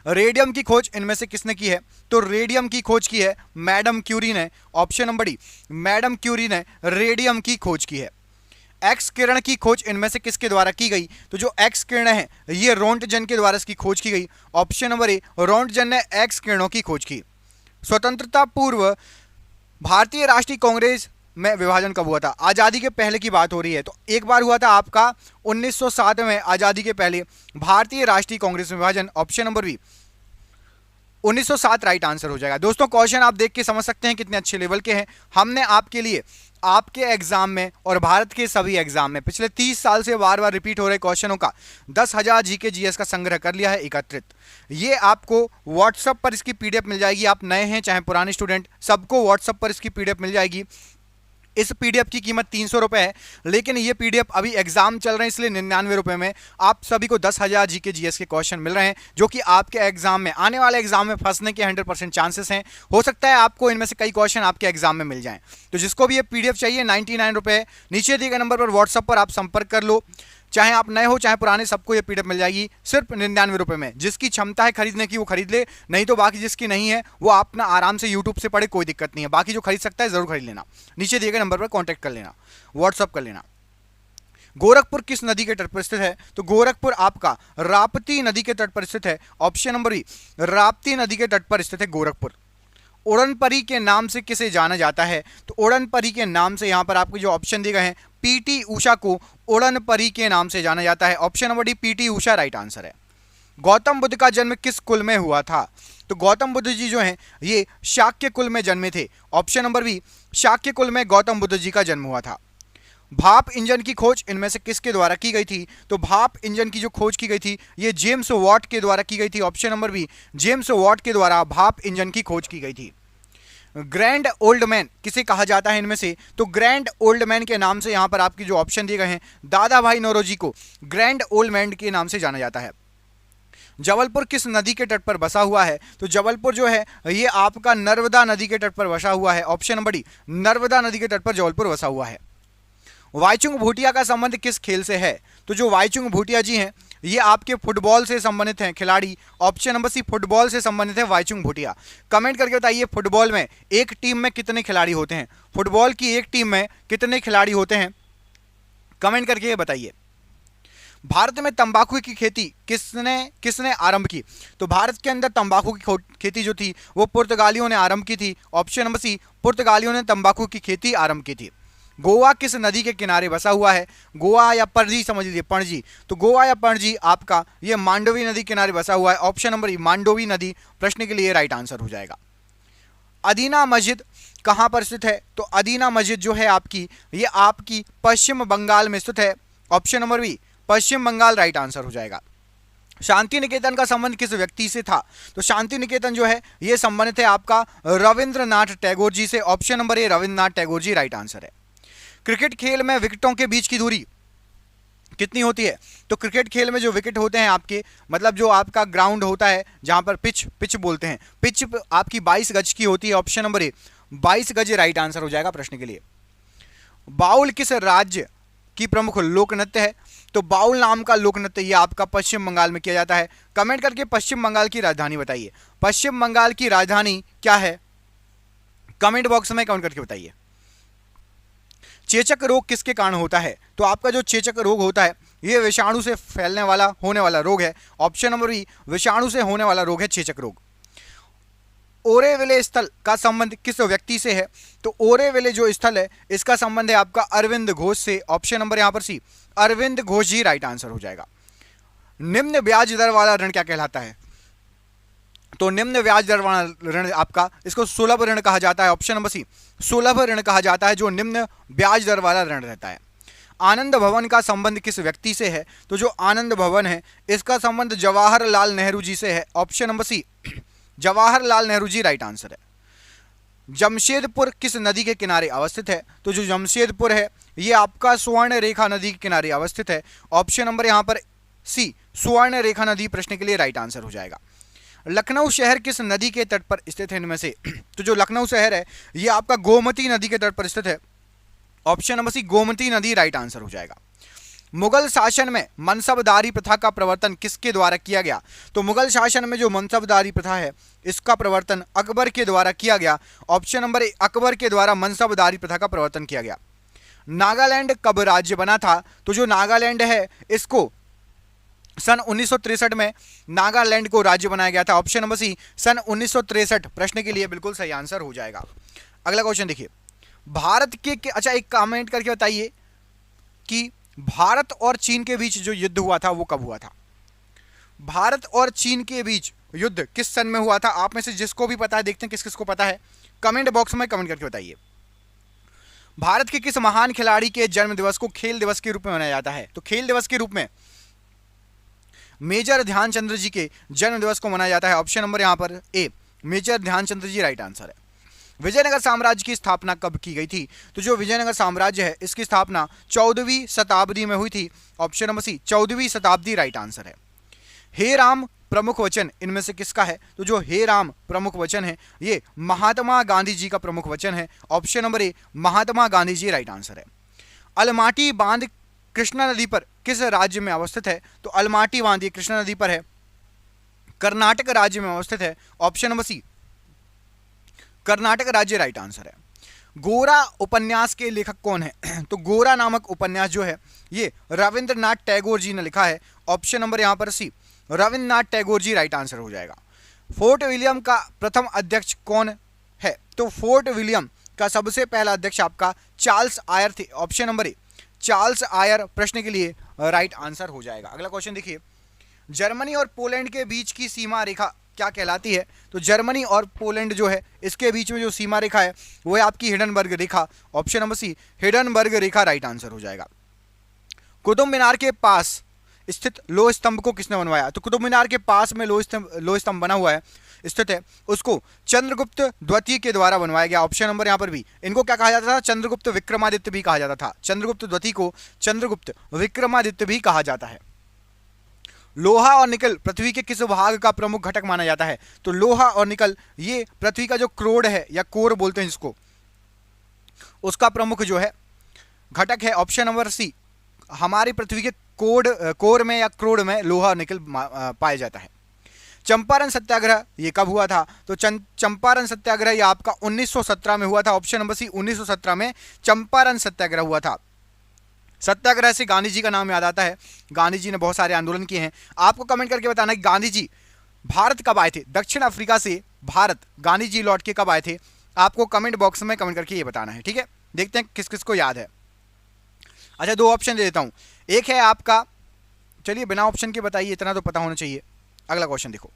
रेडियम की खोज इनमें से किसने की है? तो रेडियम की खोज की है मैडम क्यूरी ने। Option number D madam Curie ने रेडियम की खोज की है। एक्स किरण की खोज इनमें से किसके द्वारा की गई? तो जो एक्स किरण है ये रोंटजन के द्वारा इसकी खोज की गई। ऑप्शन नंबर ए रोंटजन ने एक्स किरणों की खोज की। स्वतंत्रता पूर्व भारतीय राष्ट्रीय कांग्रेस में विभाजन कब हुआ था? आज़ादी के पहले की बात हो रही है, तो एक बार हुआ था आपका 1907 में, आज़ादी के पहले भारतीय राष्ट्रीय कांग्रेस में विभाजन। Option number B 1907 right answer हो जाएगा। दोस्तों क्वेश्चन आप देख के समझ सकते हैं कितने अच्छे लेवल के हैं। हमने आपके लिए आपके एग्जाम में और भारत के सभी एग्जाम में पिछले 30 साल से बार बार रिपीट हो रहे क्वेश्चनों का 10,000 जीके जीएस का संग्रह कर लिया है एकत्रित। ये आपको व्हाट्सएप पर इसकी पीडीएफ मिल जाएगी। आप नए हैं चाहे पुराने स्टूडेंट, सबको व्हाट्सएप पर इसकी पीडीएफ मिल जाएगी। इस पीडीएफ की कीमत 300 रुपये है, लेकिन ये पीडीएफ अभी एग्जाम चल रहे हैं इसलिए 99 रुपये में आप सभी को 10,000 जीके जीएस के क्वेश्चन मिल रहे हैं, जो कि आपके एग्जाम में, आने वाले एग्जाम में फंसने के 100% चांसेस हैं। हो सकता है आपको इनमें से कई क्वेश्चन आपके एग्जाम में मिल जाएं। तो जिसको भी ये पीडीएफ चाहिए 99 रुपये, नीचे दिए गए नंबर पर व्हाट्सएप पर आप संपर्क कर लो। चाहे आप नए हो चाहे पुराने, सबको ये पीडीएफ मिल जाएगी सिर्फ 99 रुपये में। जिसकी क्षमता है खरीदने की वो खरीद ले, नहीं तो बाकी जिसकी नहीं है वो अपना आराम से यूट्यूब से पढ़े, कोई दिक्कत नहीं है। बाकी जो खरीद सकता है जरूर खरीद लेना, नीचे दिए गए नंबर पर कॉन्टैक्ट कर लेना, व्हाट्सअप कर लेना। गोरखपुर किस नदी के तट पर स्थित है? तो गोरखपुर आपका राप्ती नदी के तट पर स्थित है। ऑप्शन नंबर बी, राप्ती नदी के तट पर स्थित है गोरखपुर। उड़न परी के नाम से किसे जाना जाता है? तो उड़न परी के नाम से यहां पर आपको जो ऑप्शन दिए गए हैं, पीटी उषा को उड़न परी के नाम से जाना जाता है। Option number D, PT Usha right answer है। गौतम बुद्ध का जन्म किस कुल में हुआ था? तो गौतम बुद्ध जी जो हैं ये शाक्य कुल में जन्मे थे। ऑप्शन नंबर बी, शाक्य कुल में गौतम बुद्ध जी का जन्म हुआ था। भाप इंजन की खोज इनमें से किसके द्वारा की गई थी? तो भाप इंजन की जो खोज की गई थी ये जेम्स वॉट के द्वारा की गई थी। Option number B, James Watt के द्वारा भाप इंजन की खोज की गई थी। ग्रैंड ओल्ड मैन किसे कहा जाता है इनमें से? तो ग्रैंड ओल्ड मैन के नाम से यहां पर आपकी जो ऑप्शन दिए गए हैं, दादा भाई नौरोजी को ग्रैंड ओल्ड मैन के नाम से जाना जाता है। जबलपुर किस नदी के तट पर बसा हुआ है? तो जबलपुर जो है ये आपका नर्मदा नदी के तट पर बसा हुआ है। ऑप्शन नंबर डी, नर्मदा नदी के तट पर जबलपुर बसा हुआ है। वाईचुंग भूटिया का संबंध किस खेल से है? तो जो वाईचुंग भूटिया जी हैं ये आपके फुटबॉल से संबंधित हैं खिलाड़ी। ऑप्शन नंबर सी, फुटबॉल से संबंधित है वाईचुंग भूटिया। कमेंट करके बताइए फुटबॉल में एक टीम में कितने खिलाड़ी होते हैं? फुटबॉल की एक टीम में कितने खिलाड़ी होते हैं? कमेंट करके बताइए। भारत में तंबाकू की खेती किसने आरंभ की? तो भारत के अंदर तंबाकू की खेती जो थी वो पुर्तगालियों ने आरंभ की थी। ऑप्शन नंबर सी, पुर्तगालियों ने तंबाकू की खेती आरंभ की थी। गोवा किस नदी के किनारे बसा हुआ है? गोवा या पणजी समझ लीजिए, पणजी। तो गोवा या पणजी आपका ये मांडवी नदी किनारे बसा हुआ है। ऑप्शन नंबर ई, मांडोवी नदी प्रश्न के लिए राइट आंसर हो जाएगा। अदीना मस्जिद कहां पर स्थित है? तो अदीना मस्जिद जो है आपकी ये आपकी पश्चिम बंगाल में स्थित है। ऑप्शन नंबर बी, पश्चिम बंगाल राइट आंसर हो जाएगा। शांति निकेतन का संबंध किस व्यक्ति से था? तो शांति निकेतन जो है ये संबंधित है आपका रविंद्रनाथ टैगोर जी से। Option number A, Rabindranath Tagore ji right answer है। क्रिकेट खेल में विकेटों के बीच की दूरी कितनी होती है? तो क्रिकेट खेल में जो विकेट होते हैं आपके, मतलब जो आपका ग्राउंड होता है जहां पर पिच बोलते हैं, पिच आपकी 22 गज की होती है। ऑप्शन नंबर ए, 22 गज राइट आंसर हो जाएगा प्रश्न के लिए। बाउल किस राज्य की प्रमुख लोक नृत्य है? तो बाउल नाम का लोक नृत्य ये आपका पश्चिम बंगाल में किया जाता है। कमेंट करके पश्चिम बंगाल की राजधानी बताइए। पश्चिम बंगाल की राजधानी क्या है? कमेंट बॉक्स में कमेंट करके बताइए। चेचक रोग किसके कारण होता है? तो आपका जो चेचक रोग होता है ये विषाणु से फैलने वाला होने वाला रोग है। ऑप्शन नंबर बी, विषाणु से होने वाला रोग है चेचक रोग। ओरेविले स्थल का संबंध किस व्यक्ति से है? तो ओरेविले जो स्थल है इसका संबंध है आपका अरविंद घोष से। ऑप्शन नंबर यहां पर सी, अरविंद घोष जी राइट आंसर हो जाएगा। निम्न ब्याज दर वाला ऋण क्या कहलाता है? तो निम्न ब्याज दर वाला ऋण आपका इसको सुलभ ऋण कहा जाता है। ऑप्शन नंबर सी, सुलभ ऋण कहा जाता है जो निम्न ब्याज दर वाला ऋण रहता है। आनंद भवन का संबंध किस व्यक्ति से है? तो जो आनंद भवन है इसका संबंध जवाहरलाल नेहरू जी से है। Option number C, Jawaharlal Nehru ji right answer है। जमशेदपुर किस नदी के किनारे अवस्थित है? तो जो जमशेदपुर है ये आपका स्वर्ण रेखा नदी के किनारे अवस्थित है। ऑप्शन नंबर यहां पर सी, स्वर्ण रेखा नदी प्रश्न के लिए राइट आंसर हो जाएगा। लखनऊ शहर किस नदी के तट पर स्थित है इनमें से? तो जो लखनऊ शहर है ये आपका गोमती नदी के तट पर स्थित है। ऑप्शन नंबर सी, गोमती नदी राइट आंसर हो जाएगा। मुगल शासन में मनसबदारी प्रथा का प्रवर्तन किसके द्वारा किया गया? तो मुगल शासन में जो मनसबदारी प्रथा है इसका प्रवर्तन अकबर के द्वारा किया गया। ऑप्शन नंबर ए, अकबर के द्वारा मनसबदारी प्रथा का प्रवर्तन किया गया। नागालैंड कब राज्य बना था? तो जो नागालैंड है इसको सन 1963 में नागालैंड को राज्य बनाया गया था। ऑप्शन नंबर सी, सन 1963 प्रश्न के लिए बिल्कुल सही आंसर हो जाएगा। अगला क्वेश्चन देखिए, भारत के अच्छा एक कमेंट करके बताइए कि भारत और चीन के बीच जो युद्ध हुआ था वो कब हुआ था? भारत और चीन के बीच युद्ध किस सन में हुआ था? आप में से जिसको भी पता है, देखते हैं किस किस को पता है, कमेंट बॉक्स में कमेंट करके बताइए। भारत के किस महान खिलाड़ी के जन्म दिवस को खेल दिवस के रूप में मनाया जाता है? तो खेल दिवस के रूप में मेजर ध्यानचंद्र जी के जन्म दिवस को मनाया जाता है। ऑप्शन नंबर यहां पर ए, मेजर ध्यानचंद्र जी राइट आंसर है। विजयनगर साम्राज्य की स्थापना कब की गई थी? तो जो विजयनगर साम्राज्य है इसकी स्थापना 14वीं शताब्दी में हुई थी। ऑप्शन नंबर सी, 14वीं शताब्दी राइट आंसर है। हे राम प्रमुख वचन इनमें से किसका है? तो जो हे राम प्रमुख वचन है ये महात्मा गांधी जी का प्रमुख वचन है। Option number A, Mahatma Gandhi ji right answer है। अलमाटी बांध कृष्णा नदी पर किस राज्य में अवस्थित है? तो अलमाटी बांध कृष्णा नदी पर है, कर्नाटक राज्य में अवस्थित है। ऑप्शन नंबर सी, कर्नाटक राज्य राइट आंसर है। गोरा उपन्यास के लेखक कौन है? तो गोरा नामक उपन्यास जो है ये रविंद्रनाथ टैगोर जी ने लिखा है। ऑप्शन नंबर यहाँ पर सी, रविंद्रनाथ टैगोर जी राइट आंसर हो जाएगा। फोर्ट विलियम का प्रथम अध्यक्ष कौन है? तो फोर्ट विलियम का सबसे पहला अध्यक्ष आपका चार्ल्स आयर थे। Option number A, Charles Eyre प्रश्न के लिए राइट आंसर हो जाएगा। अगला क्वेश्चन देखिए, जर्मनी और पोलैंड के बीच की सीमा रेखा क्या कहलाती है? तो जर्मनी और पोलैंड जो है इसके बीच में जो सीमा रेखा है वो है आपकी हिडनबर्ग रेखा। ऑप्शन नंबर सी, हिडनबर्ग रेखा राइट आंसर हो जाएगा। कुतुब मीनार के पास स्थित लोह स्तंभ को किसने बनवाया? तो कुतुब मीनार के पास में लोह स्तंभ बना हुआ है, स्थित है, उसको चंद्रगुप्त द्वितीय के द्वारा बनवाया गया। ऑप्शन नंबर यहाँ पर भी, इनको क्या कहा जाता था? चंद्रगुप्त विक्रमादित्य भी कहा जाता था। चंद्रगुप्त द्वितीय को चंद्रगुप्त विक्रमादित्य भी कहा जाता है। लोहा और निकल पृथ्वी के किस भाग का प्रमुख घटक माना जाता है? तो लोहा और निकल ये पृथ्वी का जो क्रोड है या कोर बोलते हैं जिसको, उसका प्रमुख जो है घटक है। ऑप्शन नंबर सी, हमारी पृथ्वी के कोर में या क्रोड में लोहा और निकल पाया जाता है। चंपारण सत्याग्रह ये कब हुआ था? तो चंपारण सत्याग्रह ये आपका 1917 में हुआ था। ऑप्शन नंबर सी, 1917 में चंपारण सत्याग्रह हुआ था। सत्याग्रह से गांधी जी का नाम याद आता है। गांधी जी ने बहुत सारे आंदोलन किए हैं। आपको कमेंट करके बताना कि गांधी जी भारत कब आए थे? दक्षिण अफ्रीका से भारत गांधी जी लौट के कब आए थे? आपको कमेंट बॉक्स में कमेंट करके ये बताना है, ठीक है। देखते हैं किस किस को याद है। अच्छा, दो ऑप्शन दे देता हूं। एक है आपका, चलिए बिना ऑप्शन के बताइए, इतना तो पता होना चाहिए। अगला क्वेश्चन देखो,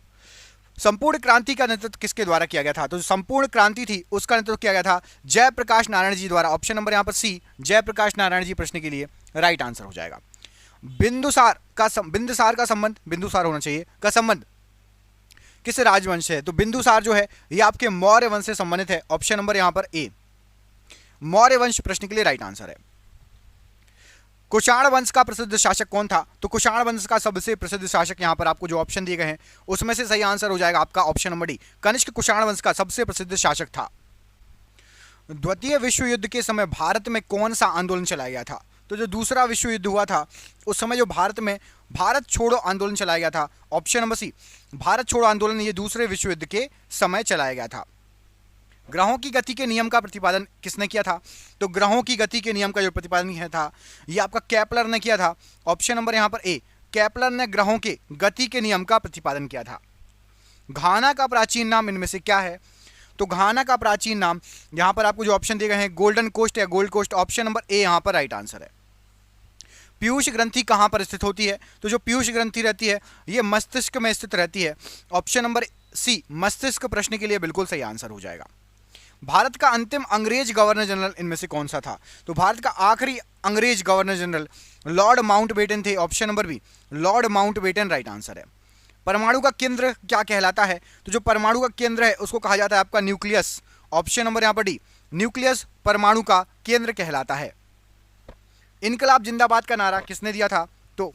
संपूर्ण क्रांति का नेतृत्व किसके द्वारा किया गया था? तो संपूर्ण क्रांति थी उसका नेतृत्व किया गया था जयप्रकाश नारायण जी द्वारा। ऑप्शन नंबर यहाँ पर सी, जयप्रकाश नारायण जी प्रश्न के लिए राइट आंसर हो जाएगा। बिंदुसार का संबंध, बिंदुसार होना चाहिए, का संबंध किस राजवंश है? तो बिंदुसार जो है ये आपके मौर्य वंश से संबंधित है। ऑप्शन नंबर यहाँ पर ए, मौर्य वंश प्रश्न के लिए राइट आंसर है। कुषाण वंश का प्रसिद्ध शासक कौन था? तो कुषाण वंश का सबसे प्रसिद्ध शासक, यहाँ पर आपको जो ऑप्शन दिए गए हैं उसमें से सही आंसर हो जाएगा आपका option number D, Kanishka Kushan वंश का सबसे प्रसिद्ध शासक था। द्वितीय विश्व युद्ध के समय भारत में कौन सा आंदोलन चलाया गया था? तो जो दूसरा विश्व युद्ध हुआ था उस समय जो भारत में भारत छोड़ो आंदोलन चलाया गया था। ऑप्शन नंबर सी, भारत छोड़ो आंदोलन ये दूसरे विश्व युद्ध के समय चलाया गया था। ग्रहों की गति के नियम का प्रतिपादन किसने किया था? तो ग्रहों की गति के नियम का जो प्रतिपादन किया था ये आपका केपलर ने किया था। ऑप्शन नंबर यहाँ पर ए, केपलर ने ग्रहों के गति के नियम का प्रतिपादन किया था। घाना का प्राचीन नाम इनमें से क्या है? तो घाना का प्राचीन नाम, यहाँ पर आपको जो ऑप्शन दिए गए हैं गोल्डन कोस्ट या gold coast, option number A यहाँ पर राइट आंसर है। पीयूष ग्रंथि कहाँ पर स्थित होती है? तो जो पीयूष ग्रंथि रहती है ये मस्तिष्क में स्थित रहती है। ऑप्शन नंबर सी, मस्तिष्क प्रश्न के लिए बिल्कुल सही आंसर हो जाएगा। भारत का अंतिम अंग्रेज गवर्नर जनरल इनमें से कौन सा था? तो भारत का आखिरी अंग्रेज गवर्नर जनरल लॉर्ड माउंटबेटन थे। Option number B, lord Mountbatten right answer है। परमाणु का केंद्र क्या कहलाता है? तो जो परमाणु का केंद्र है उसको कहा जाता है आपका न्यूक्लियस। ऑप्शन नंबर यहाँ पर डी, न्यूक्लियस परमाणु का केंद्र कहलाता है। इनकलाब जिंदाबाद का नारा किसने दिया था? तो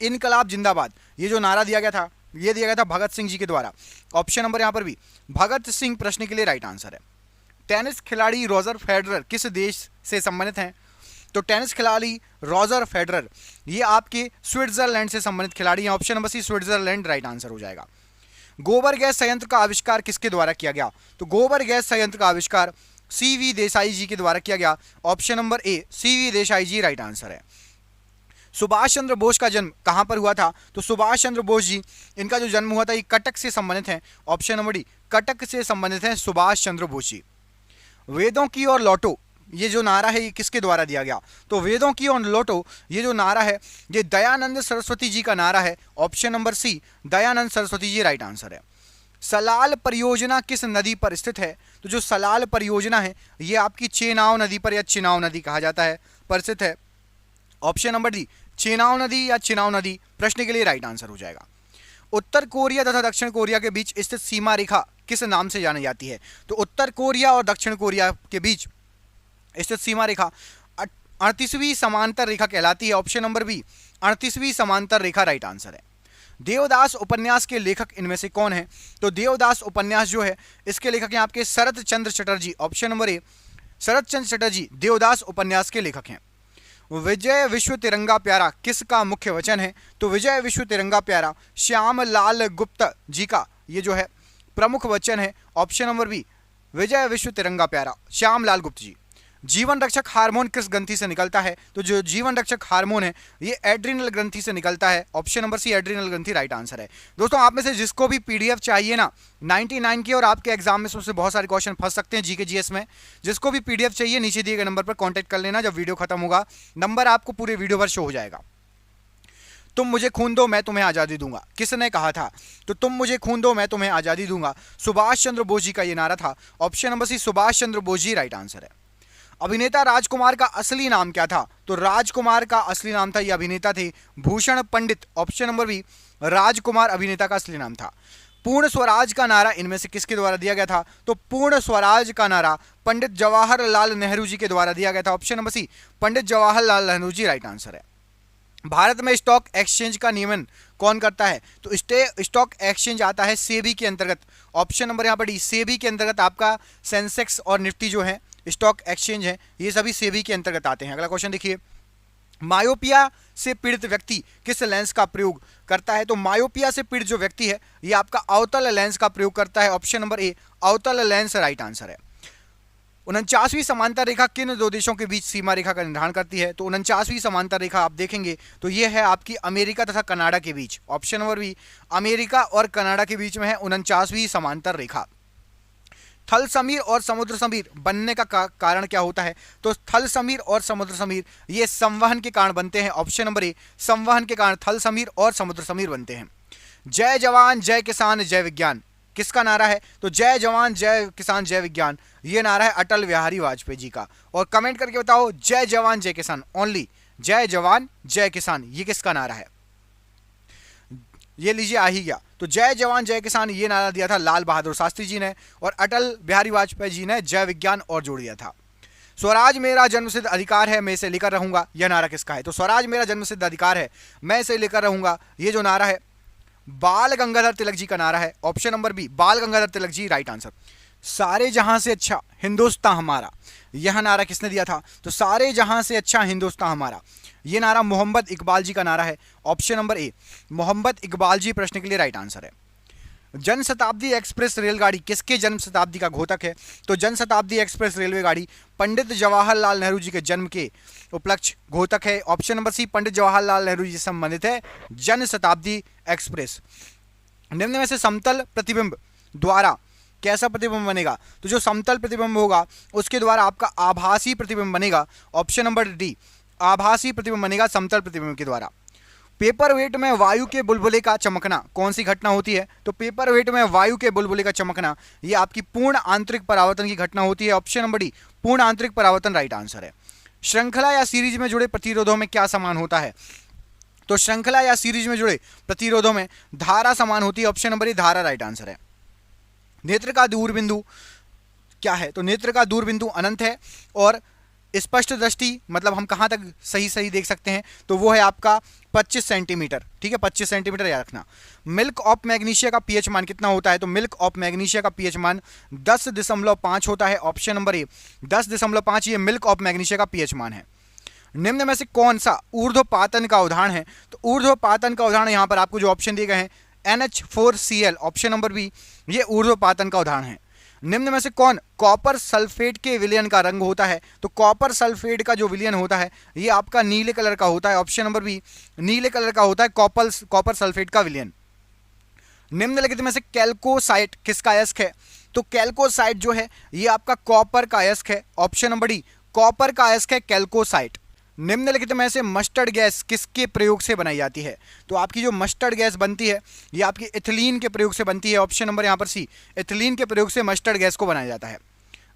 इनकलाब जिंदाबाद ये जो नारा दिया गया था ये दिया गया था भगत सिंह जी के द्वारा। ऑप्शन नंबर यहाँ पर भी भगत सिंह प्रश्न के लिए राइट आंसर है। टेनिस खिलाड़ी रॉजर फेडरर किस देश से संबंधित हैं? तो टेनिस खिलाड़ी रॉजर फेडरर ये आपके स्विट्जरलैंड से संबंधित खिलाड़ी हैं। Option number C, Switzerland right answer हो जाएगा। गोबर गैस संयंत्र का आविष्कार किसके द्वारा किया गया? तो गोबर गैस संयंत्र का आविष्कार सीवी देसाई जी के द्वारा किया गया। Option number A, C V Desai ji right answer है। सुभाष चंद्र बोस का जन्म कहां पर हुआ था? तो सुभाष चंद्र बोस जी इनका जो जन्म हुआ था ये कटक से संबंधित है। ऑप्शन नंबर डी, कटक से संबंधित है सुभाष चंद्र बोस जी। वेदों की ओर लौटो ये जो नारा है ये किसके द्वारा दिया गया? तो वेदों की ओर लौटो ये जो नारा है ये दयानंद सरस्वती जी का नारा है। Option number C, Dayanand Saraswati ji right answer है। सलाल परियोजना किस नदी पर स्थित है? तो जो सलाल परियोजना है ये आपकी चेनाब नदी पर या चिनाब नदी कहा जाता है पर स्थित है। ऑप्शन नंबर डी, चेनाब नदी या चिनाब नदी प्रश्न के लिए राइट आंसर हो जाएगा। उत्तर कोरिया तथा दक्षिण कोरिया के बीच स्थित सीमा रेखा किस नाम से जानी जाती है? तो उत्तर कोरिया और दक्षिण कोरिया के बीच स्थित सीमा रेखा 38वीं समांतर रेखा कहलाती है। ऑप्शन नंबर बी, 38वीं समांतर रेखा राइट आंसर है। देवदास उपन्यास के लेखक इनमें से कौन है? तो देवदास उपन्यास जो है इसके लेखक हैं आपके शरत चंद्र चटर्जी। ऑप्शन नंबर ए, शरत चंद्र चटर्जी देवदास उपन्यास के लेखक हैं। विजय विश्व तिरंगा प्यारा किसका मुख्य वचन है? तो विजय विश्व तिरंगा प्यारा श्याम लाल गुप्ता जी का ये जो है प्रमुख वचन है। ऑप्शन नंबर बी, विजय विश्व तिरंगा प्यारा, श्यामलाल गुप्त जी। जीवन रक्षक हार्मोन किस ग्रंथि से निकलता है? तो जो जीवन रक्षक हार्मोन है ये एड्रिनल ग्रंथि से निकलता है। ऑप्शन नंबर सी एड्रिनल ग्रंथि राइट आंसर है। दोस्तों आप में से जिसको भी पीडीएफ चाहिए ना 99 की, और आपके एग्जाम में उससे बहुत सारे क्वेश्चन फंस सकते हैं जीके जीएस में, जिसको भी पीडीएफ चाहिए नीचे दिए गए नंबर पर कॉन्टैक्ट कर लेना। जब वीडियो खत्म होगा नंबर आपको पूरे वीडियो भर शो हो जाएगा। तुम मुझे खून दो मैं तुम्हें आज़ादी दूंगा, किसने कहा था? तो तुम मुझे खून दो मैं तुम्हें आज़ादी दूंगा, सुभाष चंद्र बोस जी का ये नारा था। ऑप्शन नंबर सी सुभाष चंद्र बोस जी राइट आंसर है। अभिनेता राजकुमार का असली नाम क्या था? तो राजकुमार का असली नाम था, ये अभिनेता थे भूषण पंडित। ऑप्शन नंबर बी राजकुमार अभिनेता का असली नाम था। पूर्ण स्वराज का नारा इनमें से किसके द्वारा दिया गया था? तो पूर्ण स्वराज का नारा पंडित जवाहरलाल नेहरू जी के द्वारा दिया गया था। ऑप्शन नंबर सी पंडित जवाहरलाल नेहरू जी राइट आंसर है। भारत में स्टॉक एक्सचेंज का नियमन कौन करता है? तो स्टॉक एक्सचेंज आता है सेबी के अंतर्गत। ऑप्शन नंबर यहाँ पर डी सेबी के अंतर्गत आपका सेंसेक्स और निफ्टी जो है स्टॉक एक्सचेंज है, ये सभी सेबी के अंतर्गत आते हैं। अगला क्वेश्चन देखिए, मायोपिया से पीड़ित व्यक्ति किस लेंस का प्रयोग करता है? तो मायोपिया से पीड़ित जो व्यक्ति है ये आपका अवतल लेंस का प्रयोग करता है। ऑप्शन नंबर ए अवतल लेंस राइट आंसर है। 49वीं समांतर रेखा किन दो देशों के बीच सीमा रेखा का निर्धारण करती है? तो 49वीं समांतर रेखा आप देखेंगे तो ये है आपकी अमेरिका तथा कनाडा के बीच। ऑप्शन नंबर बी अमेरिका और कनाडा के बीच में है 49वीं समांतर रेखा। थल समीर और समुद्र समीर बनने का कारण क्या होता है? तो थल समीर और समुद्र समीर ये संवहन के कारण बनते हैं। ऑप्शन नंबर ए संवहन के कारण थल समीर और समुद्र समीर बनते हैं। जय जवान जय किसान जय विज्ञान किसका नारा है? तो जय जवान जय किसान जय विज्ञान ये नारा है अटल बिहारी वाजपेयी जी का। और कमेंट करके बताओ जय जवान जय किसान, ओनली जय जवान जय किसान ये किसका नारा है? ये लीजिए आ ही गया। तो जय जवान जय किसान ये नारा दिया था लाल बहादुर शास्त्री जी ने, और अटल बिहारी वाजपेयी जी ने जय विज्ञान और जोड़ दिया था। स्वराज मेरा जन्मसिद्ध अधिकार है मैं इसे लेकर रहूंगा यह नारा किसका है? तो स्वराज मेरा जन्मसिद्ध अधिकार है मैं इसे लेकर रहूंगा ये जो नारा है बाल गंगाधर तिलक जी का नारा है। ऑप्शन नंबर बी बाल गंगाधर तिलक जी राइट आंसर। सारे जहां से अच्छा हिंदुस्तान हमारा यह नारा किसने दिया था? तो सारे जहां से अच्छा हिंदुस्तान हमारा ये नारा मोहम्मद इकबाल जी का नारा है। Option number A Mohammad Iqbal ji प्रश्न के लिए राइट आंसर है। जन शताब्दी एक्सप्रेस रेलगाड़ी किसके जन्म शताब्दी का घोतक है? तो जन शताब्दी एक्सप्रेस रेलवे गाड़ी पंडित जवाहरलाल नेहरू जी के जन्म के उपलक्ष्य घोतक है। ऑप्शन नंबर सी पंडित जवाहरलाल नेहरू जी से संबंधित है जन शताब्दी एक्सप्रेस। निम्न में से समतल प्रतिबिंब द्वारा कैसा प्रतिबिंब बनेगा? तो जो समतल प्रतिबिंब होगा उसके द्वारा आपका आभासी प्रतिबिंब बनेगा। ऑप्शन नंबर डी आभासी प्रतिबिंब बनेगा समतल प्रतिबिंब के द्वारा। पेपर वेट में वायु के बुलबुले का चमकना कौन सी घटना होती है? तो पेपर वेट में वायु के बुलबुले का चमकना ये आपकी पूर्ण आंतरिक परावर्तन की घटना होती है। ऑप्शन नंबर डी पूर्ण आंतरिक परावर्तन राइट आंसर है। श्रृंखला या सीरीज में जुड़े प्रतिरोधों में क्या समान होता है? तो श्रृंखला या सीरीज में जुड़े प्रतिरोधों में धारा समान होती है। ऑप्शन नंबर ए धारा राइट आंसर है। नेत्र का दूरबिंदु क्या है? तो नेत्र का दूरबिंदु अनंत है, और स्पष्ट दृष्टि मतलब हम कहाँ तक सही देख सकते हैं तो वो है आपका 25 सेंटीमीटर। ठीक है 25 सेंटीमीटर याद रखना। मिल्क ऑफ मैग्नीशिया का पीएच मान कितना होता है? तो मिल्क ऑफ मैग्नीशिया का पीएच मान 10.5 होता है। ऑप्शन नंबर ए 10.5 ये मिल्क ऑफ मैग्नीशिया का पीएच मान है। निम्न में से कौन सा ऊर्ध्वपातन का उदाहरण है? तो ऊर्ध्वपातन का उदाहरण यहाँ पर आपको जो ऑप्शन दिए गए हैं NH4Cl ऑप्शन नंबर बी ये ऊर्ध्वपातन का उदाहरण है। निम्न में से कौन कॉपर सल्फेट के विलयन का रंग होता है? तो कॉपर सल्फेट का जो विलयन होता है ये आपका नीले कलर का होता है। ऑप्शन नंबर बी नीले कलर का होता है कॉपर सल्फेट का विलयन। निम्नलिखित में से कैल्कोसाइट किसका अयस्क है? तो कैल्कोसाइट जो है ये आपका कॉपर का अयस्क है। ऑप्शन नंबर डी कॉपर का अयस्क है कैल्कोसाइट। निम्नलिखित में से मस्टर्ड गैस किसके प्रयोग से बनाई जाती है? तो आपकी जो मस्टर्ड गैस बनती है ये आपकी एथिलीन के प्रयोग से बनती है। ऑप्शन नंबर यहाँ पर सी एथिलीन के प्रयोग से मस्टर्ड गैस को बनाया जाता है।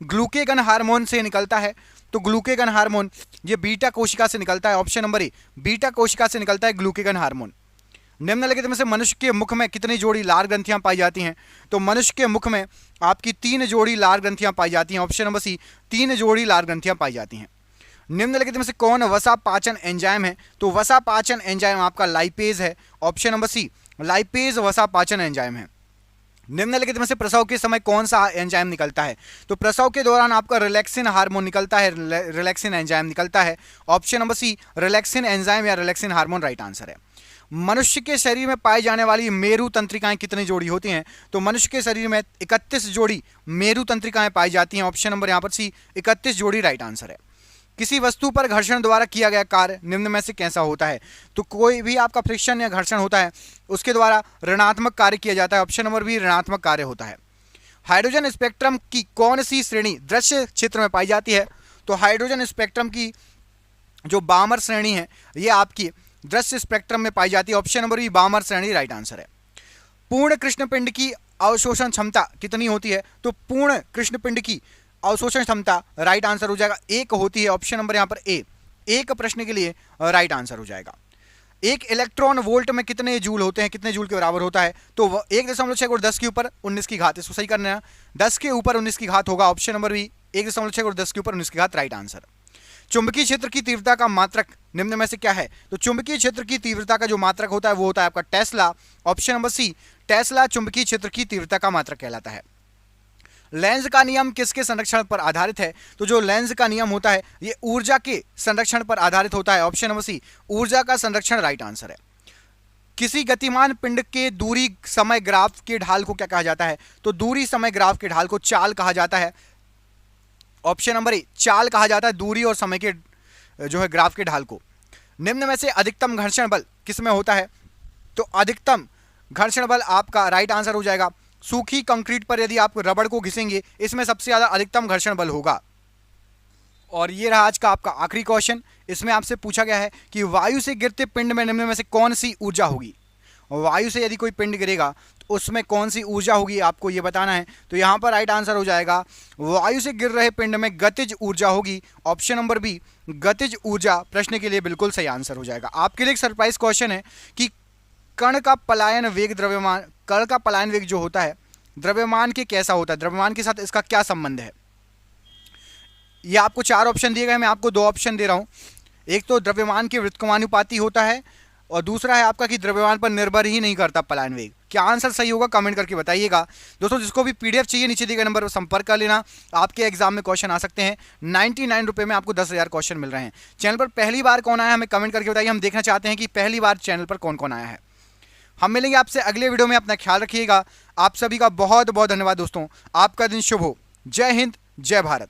ग्लूकेगन हार्मोन से निकलता है, तो ग्लूकेगन हार्मोन ये बीटा कोशिका से निकलता है। ऑप्शन नंबर ए बीटा कोशिका से निकलता है ग्लूकेगन हार्मोन। निम्नलिखित में से मनुष्य के मुख में कितनी जोड़ी लार ग्रंथियां पाई जाती हैं? तो मनुष्य के मुख में आपकी 3 जोड़ी लार ग्रंथियां पाई जाती हैं। ऑप्शन नंबर सी 3 जोड़ी लार ग्रंथियां पाई जाती हैं। निम्नलिखित में से कौन वसा पाचन एंजाइम है? तो वसा पाचन एंजाइम आपका लाइपेज है। ऑप्शन नंबर सी लाइपेज वसा पाचन एंजाइम है। निम्नलिखित में से प्रसव के समय कौन सा एंजाइम निकलता है? तो प्रसव के दौरान आपका रिलैक्सिन हार्मोन निकलता है, रिलैक्सिन एंजाइम निकलता है। Option number C relaxin enzyme या रिलैक्सिन हार्मोन राइट आंसर है। मनुष्य के शरीर में पाई जाने वाली मेरु तंत्रिकाएं कितनी जोड़ी होती हैं? तो मनुष्य के शरीर में 31 जोड़ी मेरु तंत्रिकाएं पाई जाती हैं। ऑप्शन नंबर यहाँ पर सी 31 जोड़ी राइट आंसर है। किसी वस्तु पर घर्षण द्वारा किया गया कार्य निम्न में से कैसा होता है? तो कोई भी आपका फ्रिक्शन या घर्षण होता है उसके द्वारा ऋणात्मक कार्य किया जाता है। ऑप्शन नंबर बी ऋणात्मक कार्य होता है। हाइड्रोजन स्पेक्ट्रम की कौन सी श्रेणी दृश्य क्षेत्र में पाई जाती है? तो हाइड्रोजन स्पेक्ट्रम की जो बामर श्रेणी है ये आपकी दृश्य स्पेक्ट्रम में पाई जाती है। ऑप्शन नंबर बी बामर श्रेणी राइट आंसर है। पूर्ण कृष्णपिंड की अवशोषण क्षमता कितनी होती है? तो पूर्ण कृष्णपिंड की अवशोषण क्षमता राइट आंसर हो जाएगा 1 होती है। ऑप्शन नंबर यहाँ पर ए 1 प्रश्न के लिए राइट आंसर हो जाएगा। एक इलेक्ट्रॉन वोल्ट में कितने जूल होते हैं, कितने जूल के बराबर होता है? तो 1.6 गुणा 10 के ऊपर 19 की घात, इसको सही करना है, 10 के ऊपर 19 की घात होगा। ऑप्शन नंबर बी 1.6 गुणा 10 के ऊपर 19 की घात राइट आंसर। चुंबकीय क्षेत्र की तीव्रता का मात्रक निम्न में से क्या है? तो चुंबकीय क्षेत्र की तीव्रता का जो मात्रक होता है वो होता है आपका tesla. Option number C tesla चुंबकीय क्षेत्र की तीव्रता का मात्रक कहलाता है। लेंज का नियम किसके संरक्षण पर आधारित है? तो जो लेंज का नियम होता है ये ऊर्जा के संरक्षण पर आधारित होता है। ऑप्शन नंबर सी ऊर्जा का संरक्षण राइट आंसर है। किसी गतिमान पिंड के दूरी समय ग्राफ के ढाल को क्या कहा जाता है? तो दूरी समय ग्राफ के ढाल को चाल कहा जाता है। ऑप्शन नंबर ए चाल कहा जाता है दूरी और समय के जो है ग्राफ के ढाल को। निम्न में से अधिकतम घर्षण बल किस में होता है? तो अधिकतम घर्षण बल आपका राइट आंसर हो जाएगा सूखी कंक्रीट पर यदि आप रबड़ को घिसेंगे इसमें सबसे ज्यादा अधिकतम घर्षण बल होगा। और ये रहा आज का आपका आखिरी क्वेश्चन। इसमें आपसे पूछा गया है कि वायु से गिरते पिंड में निम्न में से कौन सी ऊर्जा होगी? वायु से यदि कोई पिंड गिरेगा तो उसमें कौन सी ऊर्जा होगी आपको ये बताना है। तो यहाँ पर राइट आंसर हो जाएगा वायु से गिर रहे पिंड में गतिज ऊर्जा होगी। ऑप्शन नंबर बी गतिज ऊर्जा प्रश्न के लिए बिल्कुल सही आंसर हो जाएगा। आपके लिए एक सरप्राइज क्वेश्चन है कि कण का पलायन वेग जो होता है द्रव्यमान के कैसा होता है, द्रव्यमान के साथ इसका क्या संबंध है? ये आपको 4 ऑप्शन दिए गए, मैं आपको 2 ऑप्शन दे रहा हूं। एक तो द्रव्यमान के व्युत्क्रमानुपाती होता है और दूसरा है आपका कि द्रव्यमान पर निर्भर ही नहीं करता पलायन वेग। क्या आंसर सही होगा कमेंट करके बताइएगा। दोस्तों जिसको भी पीडीएफ चाहिए नीचे दिए गए नंबर पर संपर्क कर लेना। आपके एग्जाम में क्वेश्चन आ सकते हैं। 99 रुपये में आपको 10,000 क्वेश्चन मिल रहे हैं। चैनल पर पहली बार कौन आया हमें कमेंट करके बताइए। हम देखना चाहते हैं कि पहली बार चैनल पर कौन कौन आया है। हम मिलेंगे आपसे अगले वीडियो में। अपना ख्याल रखिएगा। आप सभी का बहुत बहुत धन्यवाद दोस्तों। आपका दिन शुभ हो। जय हिंद, जय भारत।